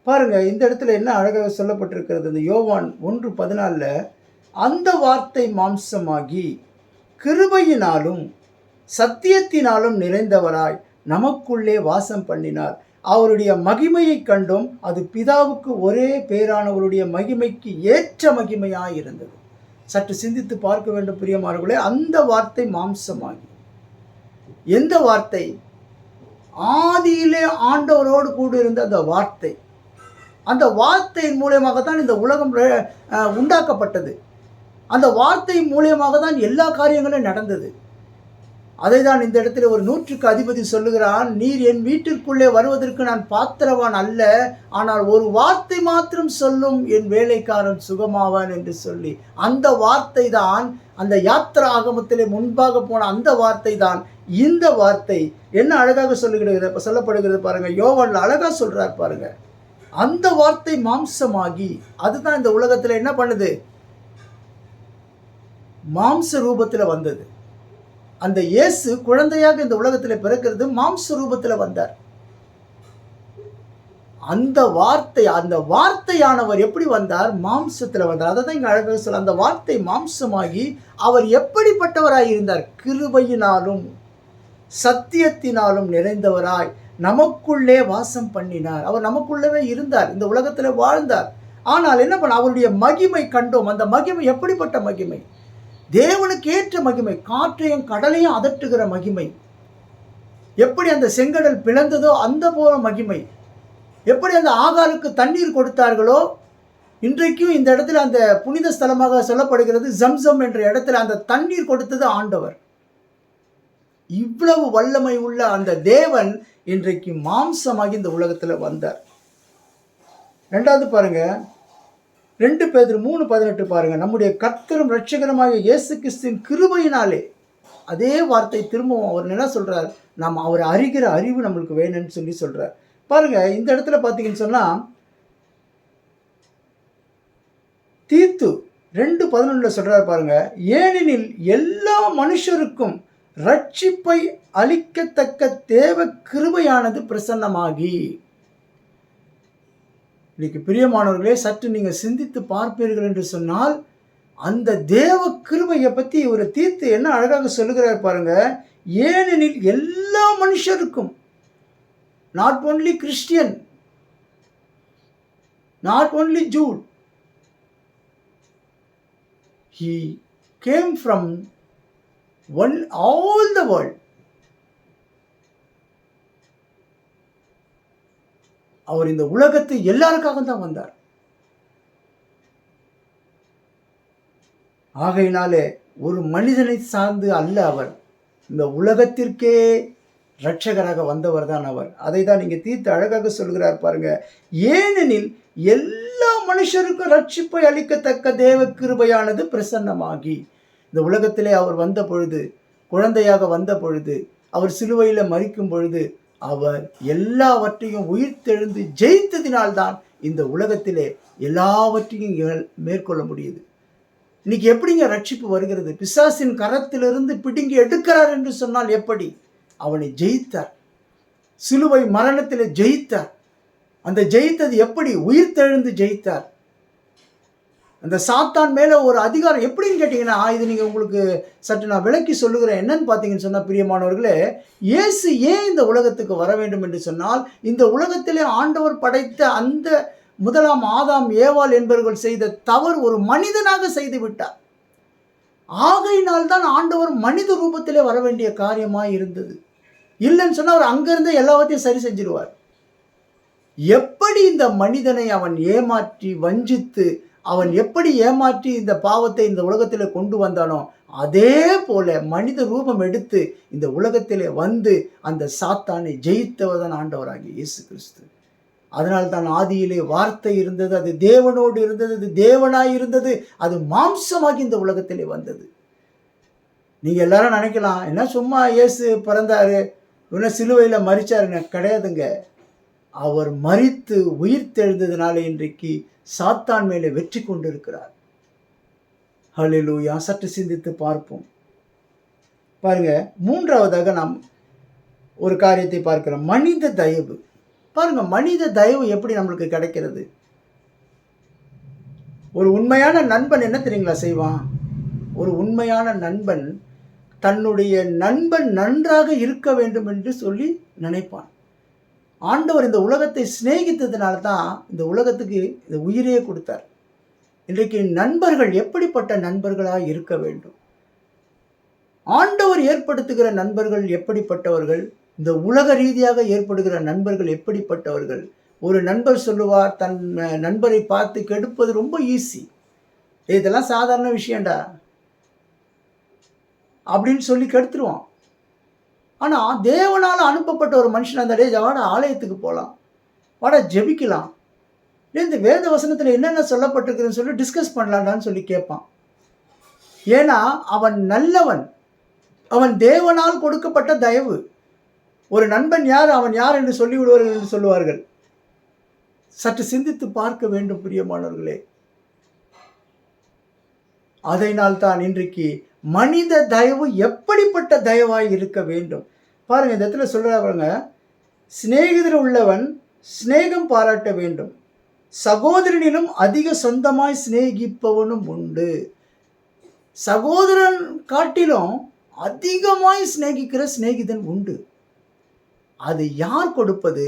பாருங்க, இந்த இடத்துல என்ன அழகாக சொல்லப்பட்டிருக்கிறது, இந்த யோவான் 1:14, அந்த வார்த்தை மாம்சமாகி கிருபையினாலும் சத்தியத்தினாலும் நிறைந்தவராய் நமக்குள்ளே வாசம் பண்ணினார். அவருடைய மகிமையை கண்டும் அது பிதாவுக்கு ஒரே பேரானவருடைய மகிமைக்கு ஏற்ற மகிமையாய் இருந்தது. சற்று சிந்தித்து பார்க்க வேண்டும் பிரியமானவர்களே. அந்த வார்த்தை மாம்சமாகி, எந்த வார்த்தை? ஆதியிலே ஆண்டவரோடு கூட இருந்த அந்த வார்த்தை. அந்த வார்த்தையின் மூலியமாக தான் இந்த உலகம் உண்டாக்கப்பட்டது. அந்த வார்த்தை மூலியமாக தான் எல்லா காரியங்களும் நடந்தது. அதை தான் இந்த இடத்துல ஒரு 100க்கு அதிபதி சொல்லுகிறான், நீர் என் வீட்டிற்குள்ளே வருவதற்கு நான் பாத்திரவான் அல்ல, ஆனால் ஒரு வார்த்தை மாத்திரம் சொல்லும், என் வேலைக்காரன் சுகமாவான் என்று சொல்லி, அந்த வார்த்தை தான் அந்த யாத்திரா ஆகமத்திலே முன்பாக போன அந்த வார்த்தை தான் இந்த வார்த்தை. என்ன அழகாக சொல்லப்படுகிறது பாருங்க, யோவான்ல அழகா சொல்றார் பாருங்க, அந்த வார்த்தை மாம்சமாகி. அதுதான் இந்த உலகத்துல என்ன பண்ணுது? மாம்ச ரூபத்தில் வந்தது. அந்த இயேசு குழந்தையாக இந்த உலகத்தில் பிறக்கிறது மாம்ச ரூபத்தில் வந்தார். அந்த வார்த்தையானவர் எப்படி வந்தார்? மாம்சத்தில் வந்தார். அதை தான் இங்க அழகாக சொல்ல, அந்த வார்த்தை மாம்சமாகி அவர் எப்படிப்பட்டவராய் இருந்தார்? கிருபையினாலும் சத்தியத்தினாலும் நிறைந்தவராய் நமக்குள்ளே வாசம் பண்ணினார். அவர் நமக்குள்ளவே இருந்தார், இந்த உலகத்தில் வாழ்ந்தார். ஆனால் என்ன பண்ண, அவருடைய மகிமை கண்டோம். அந்த மகிமை எப்படிப்பட்ட மகிமை? தேவனுக்கு ஏற்ற மகிமை, காற்றையும் கடலையும் அதட்டுகிற மகிமை. எப்படி அந்த செங்கடல் பிளந்ததோ அந்த போல மகிமை. எப்படி அந்த ஆகாருக்கு தண்ணீர் கொடுத்தார்களோ, இன்றைக்கும் இந்த இடத்துல அந்த புனித ஸ்தலமாக சொல்லப்படுகிறது ஜம்சம் என்ற இடத்துல அந்த தண்ணீர் கொடுத்தது ஆண்டவர். இவ்வளவு வல்லமை உள்ள அந்த தேவன் இன்றைக்கு மாம்சமாகி இந்த உலகத்தில் வந்தார். ரெண்டாவது பாருங்க, 2 பேதுரு 3:18 பாருங்க, நம்முடைய கர்த்தரும் இரட்சகருமாகிய இயேசு கிறிஸ்துவின் கிருபையினாலே. அதே வார்த்தை திரும்பவும் அவர் என்ன சொல்றார்? நாம் அவரை அறிகிற அறிவு நம்மளுக்கு வேணும்னு சொல்லி சொல்றார். பாருங்க, இந்த இடத்துல பார்த்தீங்கன்னு சொன்னா, தீத்து 2:11 சொல்றார் பாருங்க, ஏனெனில் எல்லா மனுஷருக்கும் ரட்சிப்பை அளிக்கத்தக்க தேவ கிருபையானது பிரசன்னமாகி. இன்னைக்கு பிரியமானவர்களே, சற்று நீங்கள் சிந்தித்து பார்ப்பீர்கள் என்று சொன்னால், அந்த தேவ கிருபையை பற்றி ஒரு தீர்த்து என்ன அழகாக சொல்லுகிறார் பாருங்க, ஏனெனில் எல்லா மனுஷருக்கும், not only Christian, not only Jew, he came from all the world. அவர் இந்த உலகத்தை எல்லாருக்காக தான் வந்தார். ஆகையினாலே ஒரு மனிதனை சார்ந்து அல்ல, அவர் இந்த உலகத்திற்கே இரட்சகராக வந்தவர் தான் அவர். அதை தான் நீங்க தீர்த்து அழகாக சொல்கிறார் பாருங்க, ஏனெனில் எல்லா மனுஷருக்கும் ரட்சிப்பை அளிக்கத்தக்க தேவ கிருபையானது பிரசன்னமாகி. இந்த உலகத்திலே அவர் வந்த பொழுது, குழந்தையாக வந்த பொழுது, அவர் சிலுவையில் மரிக்கும் பொழுது, அவர் எல்லாவற்றையும் உயிர்த்தெழுந்து ஜெயித்ததினால்தான் இந்த உலகத்திலே எல்லாவற்றையும் மேற்கொள்ள முடியுது. இன்னைக்கு எப்படிங்க ரட்சிப்பு வருகிறது? பிசாசின் கரத்திலிருந்து பிடுங்கி எடுக்கிறார் என்று சொன்னால் எப்படி? அவனை ஜெயித்தார். சிலுவை மரணத்தில் ஜெயித்தார். அந்த ஜெயித்தது எப்படி? உயிர்த்தெழுந்து ஜெயித்தார். அந்த சாத்தான் மேலே ஒரு அதிகாரம் எப்படின்னு கேட்டிங்கன்னா, இது நீங்கள் உங்களுக்கு சற்று நான் விளக்கி சொல்லுகிறேன். என்னன்னு பார்த்தீங்கன்னு சொன்னால், பிரியமானவர்களே, இயேசு ஏன் இந்த உலகத்துக்கு வர வேண்டும் என்று சொன்னால், இந்த உலகத்திலே ஆண்டவர் படைத்த அந்த முதலாம் ஆதாம் ஏவாள் என்பவர்கள் செய்த தவறு ஒரு மனிதனாக செய்து விட்டார். ஆகையினால் தான் ஆண்டவர் மனித ரூபத்திலே வர வேண்டிய காரியமாக இருந்தது. இல்லைன்னு சொன்னால் அவர் அங்கிருந்து எல்லாத்தையும் சரி செஞ்சிருவார். எப்படி இந்த மனிதனை அவன் ஏமாற்றி வஞ்சித்து, அவன் எப்படி ஏமாற்றி இந்த பாவத்தை இந்த உலகத்தில் கொண்டு வந்தானோ, அதே போல மனித ரூபம் எடுத்து இந்த உலகத்திலே வந்து அந்த சாத்தானை ஜெயித்தவர் தான் ஆண்டவராகிய இயேசு கிறிஸ்து. அதனால் தான் ஆதியிலே வார்த்தை இருந்தது, அது தேவனோடு இருந்தது, அது தேவனாய் இருந்தது, அது மாம்சமாகி இந்த உலகத்திலே வந்தது. நீங்கள் எல்லாரும் நினைக்கலாம், என்ன சும்மா இயேசு பிறந்தாரு, இன்னும் சிலுவையில் மரிச்சாருன்னு. கிடையாதுங்க. அவர் மரித்து உயிர்த்தெழுந்ததுனால இன்றைக்கு சாத்தான் மேலே வெற்றி கொண்டு இருக்கிறார். ஹல்லேலூயா. சற்று சிந்தித்து பார்ப்போம். பாருங்க, மூன்றாவதாக நாம் ஒரு காரியத்தை பார்க்கிறோம், மனித தயவு. பாருங்க, மனித தயவு எப்படி நம்மளுக்கு கிடைக்கிறது? ஒரு உண்மையான நண்பன் என்ன தெரியுங்களா செய்வான்? ஒரு உண்மையான நண்பன் தன்னுடைய நண்பன் நன்றாக இருக்க வேண்டும் என்று சொல்லி நினைப்பான். ஆண்டவர் இந்த உலகத்தை சிநேகித்ததுனால தான் இந்த உலகத்துக்கு இந்த உயிரையே கொடுத்தார். இன்றைக்கு நண்பர்கள் எப்படிப்பட்ட நண்பர்களாக இருக்க வேண்டும்? ஆண்டவர் ஏற்படுத்துகிற நண்பர்கள் எப்படிப்பட்டவர்கள்? இந்த உலக ரீதியாக ஏற்படுகிற நண்பர்கள் எப்படிப்பட்டவர்கள்? ஒரு நண்பர் சொல்லுவார், தன் நண்பரை பார்த்து கெடுப்பது ரொம்ப ஈஸி, இதெல்லாம் சாதாரண விஷயம்டா அப்படின்னு சொல்லி கெடுத்துருவான். ஆனால் தேவனால் அனுப்பப்பட்ட ஒரு மனுஷன் அந்த வாட ஆலயத்துக்கு போகலாம், வாட ஜெபிக்கலாம், இந்த வேத வசனத்தில் என்னென்ன சொல்லப்பட்டிருக்குதுன்னு சொல்லி டிஸ்கஸ் பண்ணலான்னு சொல்லி கேட்பான். ஏன்னா அவன் நல்லவன், அவன் தேவனால் கொடுக்கப்பட்ட தயவு. ஒரு நண்பன் யார், அவன் யார் என்று சொல்லிவிடுவார்கள் என்று சொல்லுவார்கள். சற்று சிந்தித்து பார்க்க வேண்டும் பிரியமானவர்களே. அதனால் தான் இன்றைக்கு மனித தயவு எப்படிப்பட்ட தயவாய் இருக்க வேண்டும் பாருங்க. இந்த இடத்துல சொல்றாங்க, சிநேகிதர் உள்ளவன் சிநேகம் பாராட்ட வேண்டும், சகோதரனிலும் அதிக சொந்தமாய் சிநேகிப்பவனும் உண்டு. சகோதரன் காட்டிலும் அதிகமாய் சிநேகிக்கிற சிநேகிதன் உண்டு. அது யார் கொடுப்பது?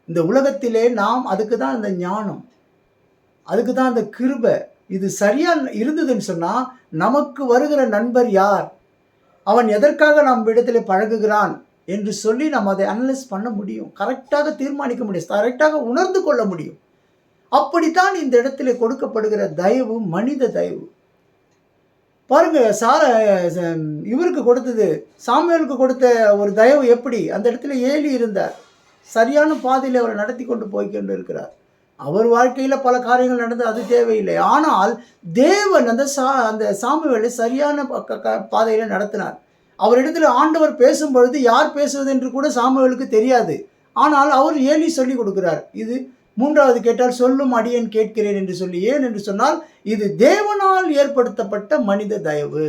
இந்த உலகத்திலே நாம் அதுக்கு தான் இந்த ஞானம், அதுக்கு தான் அந்த கிருபை. இது சரியா இருந்ததுன்னு சொன்னால் நமக்கு வருகிற நண்பர் யார், அவன் எதற்காக நம் இடத்துல பழகுகிறான் என்று சொல்லி நம்ம அதை அனலைஸ் பண்ண முடியும், கரெக்டாக தீர்மானிக்க முடியும், கரெக்டாக உணர்ந்து கொள்ள முடியும். அப்படித்தான் இந்த இடத்துல கொடுக்கப்படுகிற தயவு மனித தயவு. பாருங்க, இவருக்கு கொடுத்தது, சாமுவேலுக்கு கொடுத்த ஒரு தயவு எப்படி? அந்த இடத்துல ஏலி இருந்தார், சரியான பாதையில் அவரை நடத்தி கொண்டு போய்கொண்டு இருக்கிறார். அவர் வாழ்க்கையில் பல காரியங்கள் நடந்து, அது தேவையில்லை. ஆனால் தேவன் அந்த சாமுவேலை சரியான பாதையில் நடத்தினார். அவரிடத்தில் ஆண்டவர் பேசும்பொழுது யார் பேசுவது என்று கூட சாமுவேலுக்கு தெரியாது. ஆனால் அவர் ஏலி சொல்லி கொடுக்கிறார். இது மூன்றாவது கேட்டால் சொல்லும் அடியேன் கேட்கிறேன் என்று சொல்லி. ஏன் என்று சொன்னால் இது தேவனால் ஏற்படுத்தப்பட்ட மனித தயவு.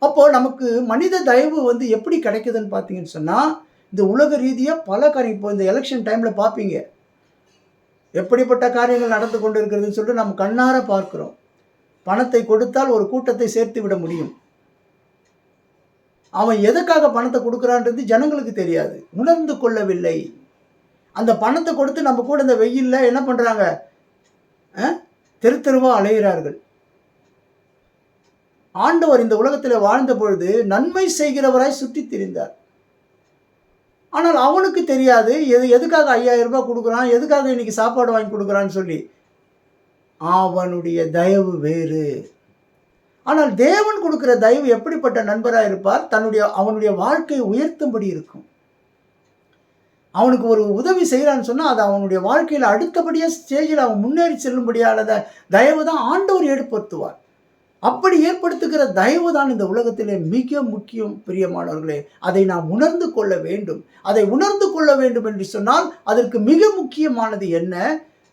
அப்போ நமக்கு மனித தயவு எப்படி கிடைக்குதுன்னு பார்த்தீங்கன்னு சொன்னால், இந்த உலக ரீதியாக பல காரியம், இப்போ இந்த எலெக்ஷன் டைமில் பார்ப்பீங்க, எப்படிப்பட்ட காரியங்கள் நடந்து கொண்டு இருக்கிறதுன்னு சொல்லிட்டு நம்ம கண்ணார பார்க்கிறோம். பணத்தை கொடுத்தால் ஒரு கூட்டத்தை சேர்த்து விட முடியும். அவன் எதுக்காக பணத்தை கொடுக்குறான்றது ஜனங்களுக்கு தெரியாது, உணர்ந்து கொள்ளவில்லை. அந்த பணத்தை கொடுத்து நம்ம கூட இந்த வெயிலில் என்ன பண்ணுறாங்க, தெரு தெருவாக அலைகிறார்கள். ஆண்டவர் இந்த உலகத்தில் வாழ்ந்த பொழுது நன்மை செய்கிறவராய் சுற்றி திரிந்தார். ஆனால் அவனுக்கு தெரியாது எதுக்காக 5000 ரூபாய் கொடுக்குறான், எதுக்காக இன்னைக்கு சாப்பாடு வாங்கி கொடுக்குறான்னு சொல்லி. அவனுடைய தயவு வேறு. ஆனால் தேவன் கொடுக்கிற தயவு எப்படிப்பட்ட நண்பராக இருப்பார்? அவனுடைய வாழ்க்கையை உயர்த்தும்படி இருக்கும். அவனுக்கு ஒரு உதவி செய்கிறான்னு சொன்னால் அது அவனுடைய வாழ்க்கையில் அடுத்தபடியாக ஸ்டேஜில் அவன் முன்னேறி செல்லும்படியான தயவு தான் ஆண்டவர் ஏற்படுத்துவார். அப்படி ஏற்படுத்துகிற தயவு தான் இந்த உலகத்திலே மிக முக்கியம் பிரியமானவர்களே. அதை நாம் உணர்ந்து கொள்ள வேண்டும். அதை உணர்ந்து கொள்ள வேண்டும் என்று சொன்னால் அதற்கு மிக முக்கியமானது என்ன?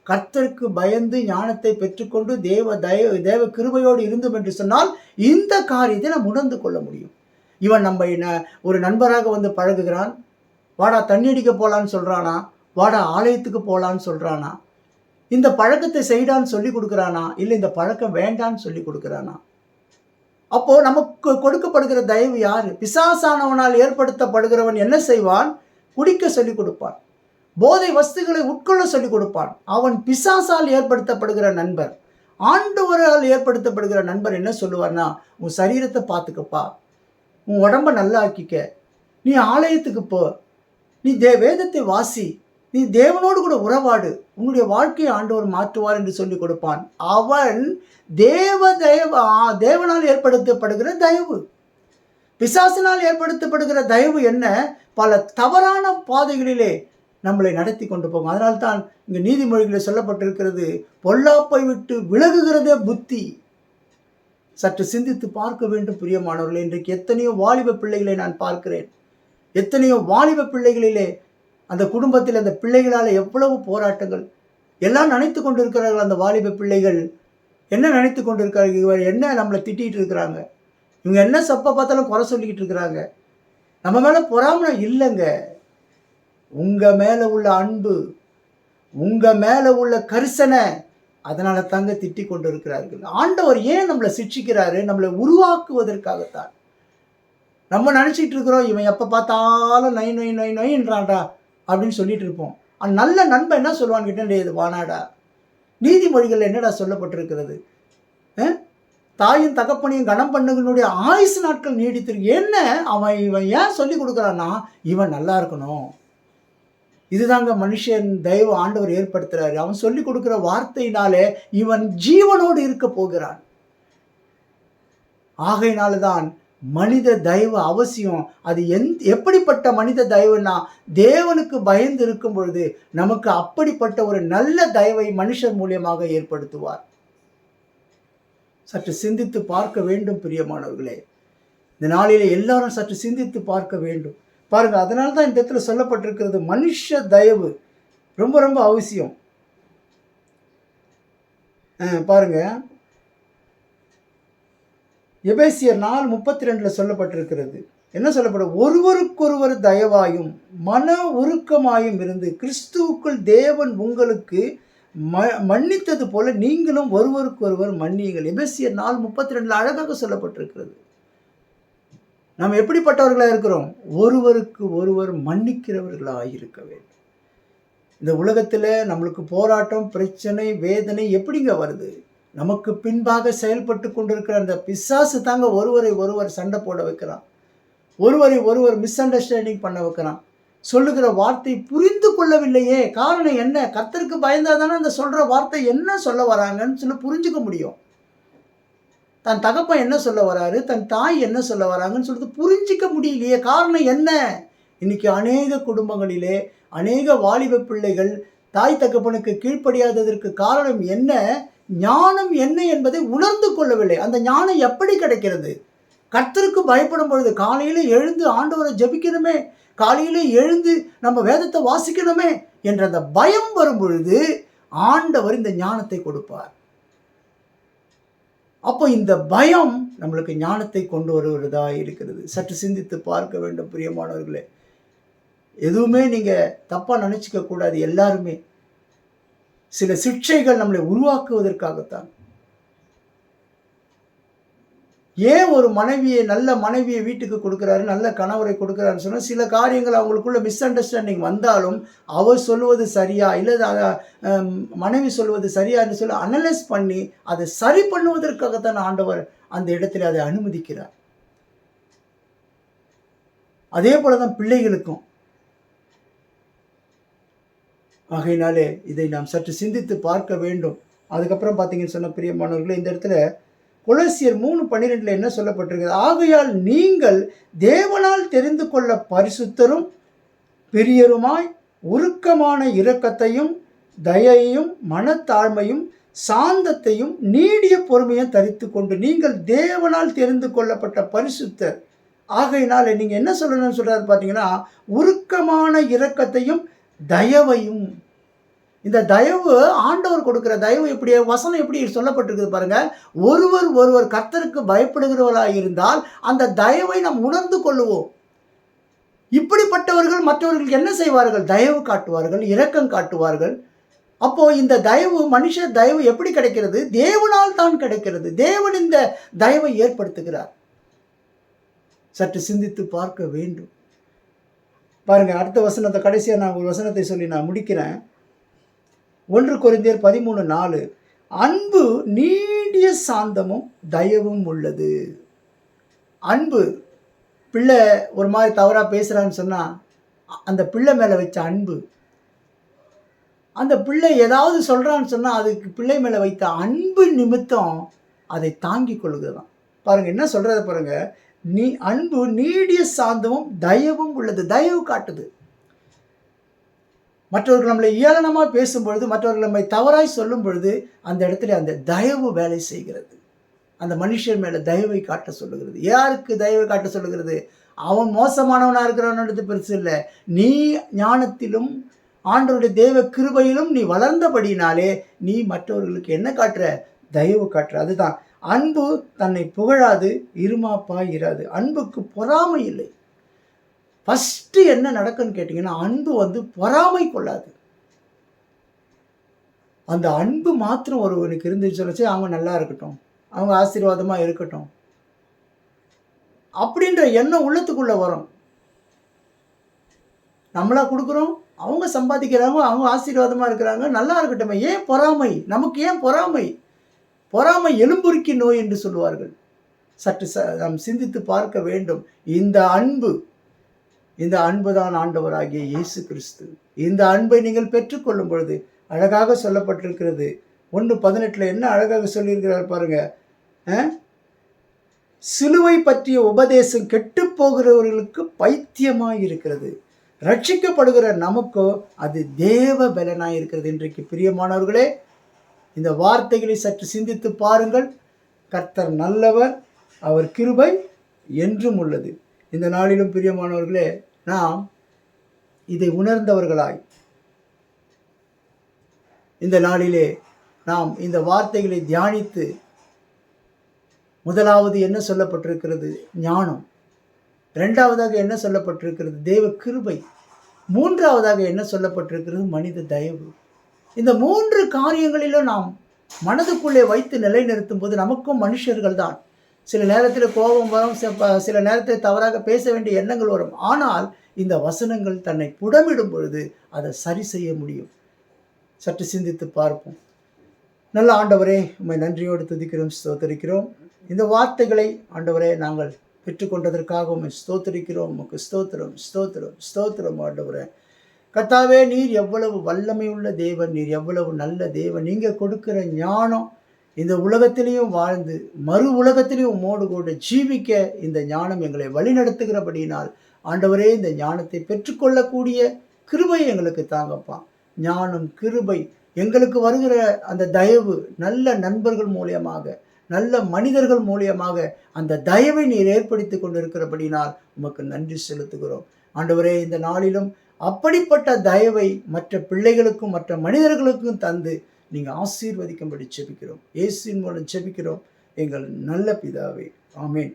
கர்த்தருக்கு பயந்து ஞானத்தை பெற்றுக்கொண்டு தேவ கிருபையோடு இருந்தோம் என்று சொன்னால் இந்த காரியத்தை நாம் உணர்ந்து கொள்ள முடியும். இவன் நம்ம ஒரு நண்பராக வந்து பழகுகிறான், வாடா தண்ணி அடிக்க போகலான்னு சொல்கிறானா, வாடா ஆலயத்துக்கு போகலான்னு சொல்கிறானா, இந்த பழக்கத்தை செய்டான்னு சொல்லி கொடுக்குறானா, இல்லை இந்த பழக்கம் வேண்டான்னு சொல்லி கொடுக்குறானா? அப்போ நமக்கு கொடுக்கப்படுகிற தயவு யாரு? பிசாசானவனால் ஏற்படுத்தப்படுகிறவன் என்ன செய்வான்? குடிக்க சொல்லிக் கொடுப்பான், போதை வஸ்துகளை உட்கொள்ள சொல்லிக் கொடுப்பான். அவன் பிசாசால் ஏற்படுத்தப்படுகிற நண்பர். ஆண்டவரால் ஏற்படுத்தப்படுகிற நண்பர் என்ன சொல்லுவார்னா, உன் சரீரத்தை பார்த்துக்கப்பா, உன் உடம்ப நல்லா ஆக்கிக்க, நீ ஆலயத்துக்கு போ, நீ வேதத்தை வாசி, நீ தேவனோடு கூட உறவாடு, உன்னுடைய வாழ்க்கையை ஆண்டவர் மாற்றுவார் என்று சொல்லி கொடுப்பான். அவன் தேவனால் ஏற்படுத்தப்படுகிற தயவு. பிசாசினால் ஏற்படுத்தப்படுகிற தயவு என்ன? பல தவறான பாதைகளிலே நம்மளை நடத்தி கொண்டு போகும். அதனால்தான் இங்கே நீதிமொழிகளில் சொல்லப்பட்டிருக்கிறது, பொல்லாப்பை விட்டு விலகுகிறதே புத்தி. சற்று சிந்தித்து பார்க்க வேண்டும் பிரியமானவர்களே. இன்றைக்கு எத்தனையோ வாலிப பிள்ளைகளை நான் பார்க்கிறேன். எத்தனையோ வாலிப பிள்ளைகளிலே அந்த குடும்பத்தில் அந்த பிள்ளைகளால் எவ்வளவு போராட்டங்கள். எல்லாம் நினைத்து கொண்டிருக்கிறார்கள். அந்த வாலிப பிள்ளைகள் என்ன நினைத்து கொண்டிருக்கிறார்கள்? இவர் என்ன நம்மளை திட்டிகிட்டு இருக்கிறாங்க, இவங்க என்ன சப்பை பார்த்தாலும் குறை சொல்லிக்கிட்டு இருக்கிறாங்க, நம்ம மேலே பொறாமை இல்லைங்க. உங்கள் மேலே உள்ள அன்பு, உங்கள் மேலே உள்ள கரிசனை, அதனால தாங்க திட்டி கொண்டு இருக்கிறார்கள். ஆண்டவர் ஏன் நம்மளை சிட்சிக்கிறாரு? நம்மளை உருவாக்குவதற்காகத்தான். நம்ம நினச்சிட்டு இருக்கிறோம், இவன் எப்போ பார்த்தாலும் நொய் நொய் நொய் நொயின்றான்டா அப்படின்னு சொல்லிட்டு இருப்போம். அந்த நல்ல நண்பன் என்ன சொல்லுவான்னு கேட்டேன், இது வானாடா. நீதிமொழிகள் என்னடா சொல்லப்பட்டிருக்கிறது? தாயும் தகப்பனையும் கனம் பண்ணுவனுடைய ஆயுசு நாட்கள் நீடித்திருக்கு. என்ன இவன் ஏன் சொல்லி கொடுக்குறான்னா, இவன் நல்லா இருக்கணும். இதுதாங்க மனுஷன் தயவு ஆண்டவர் ஏற்படுத்துறாரு. அவன் சொல்லி கொடுக்குற வார்த்தையினாலே இவன் ஜீவனோடு இருக்க போகிறான். ஆகையினால்தான் மனித தயவு அவசியம். அது எப்படிப்பட்ட மனித தயவுன்னா, தேவனுக்கு பயந்து இருக்கும் பொழுது நமக்கு அப்படிப்பட்ட ஒரு நல்ல தயவை மனுஷர் மூலியமாக ஏற்படுத்துவார். சற்று சிந்தித்து பார்க்க வேண்டும் பிரியமானவர்களே. இந்த நாளிலே எல்லாரும் சற்று சிந்தித்து பார்க்க வேண்டும். பாருங்க, அதனால தான் இந்த இடத்துல சொல்லப்பட்டிருக்கிறது, மனுஷ தயவு ரொம்ப ரொம்ப அவசியம். பாருங்க, எபேசியர் 4:32 சொல்லப்பட்டிருக்கிறது. என்ன சொல்லப்படும்? ஒருவருக்கொருவர் தயவாயும் மன உருக்கமாயும் இருந்து கிறிஸ்துவுக்குள் தேவன் உங்களுக்கு மன்னித்தது போல நீங்களும் ஒருவருக்கொருவர் மன்னியுங்கள். எபேசியர் 4:32 அழகாக சொல்லப்பட்டிருக்கிறது. நாம் எப்படிப்பட்டவர்களாக இருக்கிறோம்? ஒருவருக்கு ஒருவர் மன்னிக்கிறவர்களாக இருக்க வேண்டும். இந்த உலகத்தில் நம்மளுக்கு போராட்டம், பிரச்சனை, வேதனை எப்படிங்க வருது? நமக்கு பின்பாக செயல்பட்டு கொண்டிருக்கிற அந்த பிசாசு தாங்க ஒருவரை ஒருவர் சண்டை போட வைக்கிறான், ஒருவரை ஒருவர் மிஸ் அண்டர்ஸ்டாண்டிங் பண்ண வைக்கிறான். சொல்லுகிற வார்த்தை புரிந்து கொள்ளவில்லையே. காரணம் என்ன? கர்த்தருக்கு பயந்தால் தானே அந்த சொல்கிற வார்த்தை என்ன சொல்ல வராங்கன்னு சொல்லி புரிஞ்சுக்க முடியும். தன் தகப்பன் என்ன சொல்ல வராரு, தன் தாய் என்ன சொல்ல வராங்கன்னு சொல்லிட்டு புரிஞ்சிக்க முடியலையே. காரணம் என்ன? இன்னைக்கு அநேக குடும்பங்களிலே அநேக வாலிப பிள்ளைகள் தாய் தகப்பனுக்கு கீழ்ப்படியாததற்கு காரணம் என்ன? ஞானம் என்ன என்பதை உணர்ந்து கொள்ளவில்லை. அந்த ஞானம் எப்படி கிடைக்கிறது? கர்த்தருக்கு பயப்படும் பொழுது காலையில் எழுந்து ஆண்டவரை ஜபிக்கணுமே, காலையில் எழுந்து நம்ம வேதத்தை வாசிக்கணுமே என்ற அந்த பயம் வரும் பொழுது ஆண்டவர் இந்த ஞானத்தை கொடுப்பார். அப்போ இந்த பயம் நம்மளுக்கு ஞானத்தை கொண்டு வருவதா இருக்கிறது. சற்று சிந்தித்து பார்க்க வேண்டும் பிரியமானவர்களே. எதுவுமே நீங்கள் தப்பாக நினச்சிக்க கூடாது. எல்லாருமே சில சிக்ஷைகள் நம்மளை உருவாக்குவதற்காகத்தான். ஏன் ஒரு நல்ல மனைவியை வீட்டுக்கு கொடுக்குறாரு, நல்ல கணவரை கொடுக்குறாருன்னு சொன்னால், சில காரியங்கள் அவங்களுக்குள்ள மிஸ் அண்டர்ஸ்டாண்டிங் வந்தாலும் அவர் சொல்வது சரியா இல்லை மனைவி சொல்வது சரியா என்று சொல்லி அனலைஸ் பண்ணி அதை சரி பண்ணுவதற்காகத்தான் ஆண்டவர் அந்த இடத்துல அதை அனுமதிக்கிறார். அதே போல தான் பிள்ளைகளுக்கும். ஆகையினாலே இதை நாம் சற்று சிந்தித்து பார்க்க வேண்டும். அதுக்கப்புறம் பார்த்தீங்கன்னு சொன்ன பிரியமானவர்களே, இந்த இடத்துல கொலோசியர் 3:12 என்ன சொல்லப்பட்டிருக்கிறது? ஆகையால் நீங்கள் தேவனால் தெரிந்து கொள்ள பரிசுத்தரும் பிரியருமாய் உருக்கமான இரக்கத்தையும் தயையும் மனத்தாழ்மையும் சாந்தத்தையும் நீடிய பொறுமையும் தரித்து கொண்டு நீங்கள் தேவனால் தெரிந்து கொள்ளப்பட்ட பரிசுத்தர். ஆகையினால நீங்கள் என்ன சொல்லணும்னு சொல்கிறாரு பார்த்தீங்கன்னா, உருக்கமான இரக்கத்தையும் தயவையும். இந்த தயவு ஆண்டவர் கொடுக்கிற தயவு எப்படி, வசனம் எப்படி சொல்லப்பட்டிருக்குது பாருங்க. ஒருவர் ஒருவர் கர்த்தருக்கு பயப்படுகிறவர்களாக இருந்தால் அந்த தயவை நாம் உணர்ந்து கொள்ளுவோம். இப்படிப்பட்டவர்கள் மற்றவர்களுக்கு என்ன செய்வார்கள்? தயவு காட்டுவார்கள், இரக்கம் காட்டுவார்கள். அப்போ இந்த தயவு, மனுஷ தயவு எப்படி கிடைக்கிறது? தேவனால் தான் கிடைக்கிறது. தேவன் இந்த தயவை ஏற்படுத்துகிறார். சற்று சிந்தித்து பார்க்க வேண்டும். பாருங்க, அடுத்த வசனத்தை கடைசியாக நான் ஒரு வசனத்தை சொல்லி நான் முடிக்கிறேன். 1 கொரிந்தியர் 13:4, அன்பு நீடிய சாந்தமும் தயவும் உள்ளது. அன்பு, பிள்ளை ஒரு மாதிரி தவறாக பேசுகிறான்னு சொன்னால் அந்த பிள்ளை மேலே வச்ச அன்பு, அந்த பிள்ளை ஏதாவது சொல்கிறான்னு சொன்னால் அதுக்கு பிள்ளை மேலே வைத்த அன்பு நிமித்தம் அதை தாங்கி கொள்கிறதாம். பாருங்கள் என்ன சொல்கிறத பாருங்கள். அன்பு நீடிய சாந்தமும் தயவும் உள்ளது. தயவு காட்டுது. மற்றவர்கள் நம்மளை ஏளனமாக பேசும்பொழுது, மற்றவர்கள் நம்மை தவறாய் சொல்லும் பொழுது அந்த இடத்துல அந்த தயவு வேலை செய்கிறது. அந்த மனுஷன் மேலே தயவை காட்ட சொல்லுகிறது. யாருக்கு தயவை காட்ட சொல்லுகிறது? அவன் மோசமானவனாக இருக்கிறவனது பெருசு இல்லை. நீ ஞானத்திலும் ஆண்டவருடைய தேவ கிருபையிலும் நீ வளர்ந்தபடினாலே நீ மற்றவர்களுக்கு என்ன காட்டுற? தயவு காட்டுற. அதுதான் அன்பு. தன்னை புகழாது, இருமாப்பாய் இராது. அன்புக்கு பொறாமை இல்லை. ஃபஸ்ட்டு என்ன நடக்குன்னு கேட்டிங்கன்னா, அன்பு பொறாமை கொள்ளாது. அந்த அன்பு மாத்திரம் ஒருவனுக்கு இருந்துச்சு சொல்லச்சு, அவங்க நல்லா இருக்கட்டும், அவங்க ஆசீர்வாதமாக இருக்கட்டும் அப்படின்ற எண்ணம் உள்ளத்துக்குள்ளே வரும். நம்மளா கொடுக்குறோம், அவங்க சம்பாதிக்கிறாங்க, அவங்க ஆசீர்வாதமாக இருக்கிறாங்க, நல்லா இருக்கட்டும். ஏன் பொறாமை? நமக்கு ஏன் பொறாமை? பொறாமை எலும்புருக்கி நோய் என்று சொல்லுவார்கள். சற்று நாம் சிந்தித்து பார்க்க வேண்டும். இந்த அன்பு தான் ஆண்டவராகிய இயேசு கிறிஸ்து. இந்த அன்பை நீங்கள் பெற்றுக்கொள்ளும் பொழுது அழகாக சொல்லப்பட்டிருக்கிறது. 1:18 என்ன அழகாக சொல்லியிருக்கிறார் பாருங்க. சிலுவை பற்றிய உபதேசம் கெட்டு போகிறவர்களுக்கு பைத்தியமாய் இருக்கிறது, ரட்சிக்கப்படுகிற நமக்கோ அது தேவ பலனாய் இருக்கிறது. இன்றைக்கு பிரியமானவர்களே, இந்த வார்த்தைகளை சற்று சிந்தித்து பாருங்கள். கர்த்தர் நல்லவர், அவர் கிருபை என்றும் உள்ளது. இந்த நாளிலும் பிரியமானவர்களே, நாம் இதை உணர்ந்தவர்களாய் இந்த நாளிலே நாம் இந்த வார்த்தைகளை தியானித்து, முதலாவது என்ன சொல்லப்பட்டிருக்கிறது? ஞானம். இரண்டாவதாக என்ன சொல்லப்பட்டிருக்கிறது? தேவ கிருபை. மூன்றாவதாக என்ன சொல்லப்பட்டிருக்கிறது? மனித தயவு. இந்த 3 காரியங்களிலும் நாம் மனதுக்குள்ளே வைத்து நிலைநிறுத்தும் போது நமக்கும் மனுஷர்கள் தான். சில நேரத்தில் கோபம் வரும், சில நேரத்தில் தவறாக பேச வேண்டிய எண்ணங்கள் வரும். ஆனால் இந்த வசனங்கள் தன்னை புடமிடும் பொழுது அதை சரி செய்ய முடியும். சற்று சிந்தித்து பார்ப்போம். நல்ல ஆண்டவரே, உம்மை நன்றியோடு துதிக்கிறோம், ஸ்தோத்தரிக்கிறோம். இந்த வார்த்தைகளை ஆண்டவரே நாங்கள் பெற்றுக்கொண்டதற்காக உம்மை ஸ்தோத்தரிக்கிறோம். உமக்கு ஸ்தோத்திரம், ஸ்தோத்திரம், ஸ்தோத்திரம். ஆண்டவரே கர்த்தாவே, நீர் எவ்வளவு வல்லமை உள்ள தேவன், நீர் எவ்வளவு நல்ல தேவன். நீங்கள் கொடுக்கிற ஞானம் இந்த உலகத்திலையும் வாழ்ந்து மறு உலகத்திலையும் உம்மோடு கூட ஜீவிக்க இந்த ஞானம் எங்களை வழிநடத்துகிறபடியினால் ஆண்டவரே, இந்த ஞானத்தை பெற்றுக்கொள்ளக்கூடிய கிருபை எங்களுக்கு தாங்கப்பா. ஞானம், கிருபை, எங்களுக்கு வருகிற அந்த தயவு, நல்ல நண்பர்கள் மூலியமாக, நல்ல மனிதர்கள் மூலியமாக அந்த தயவை நீர் ஏற்படுத்தி கொண்டு இருக்கிறபடினால் உமக்கு நன்றி செலுத்துகிறோம். ஆண்டவரே, இந்த நாளிலும் அப்படிப்பட்ட தயவை மற்ற பிள்ளைகளுக்கும் மற்ற மனிதர்களுக்கும் தந்து நீங்கள் ஆசீர்வதிக்கும்படி ஜெபிக்கிறோம். இயேசுவின் மூலம் ஜெபிக்கிறோம் எங்கள் நல்ல பிதாவே. ஆமென்.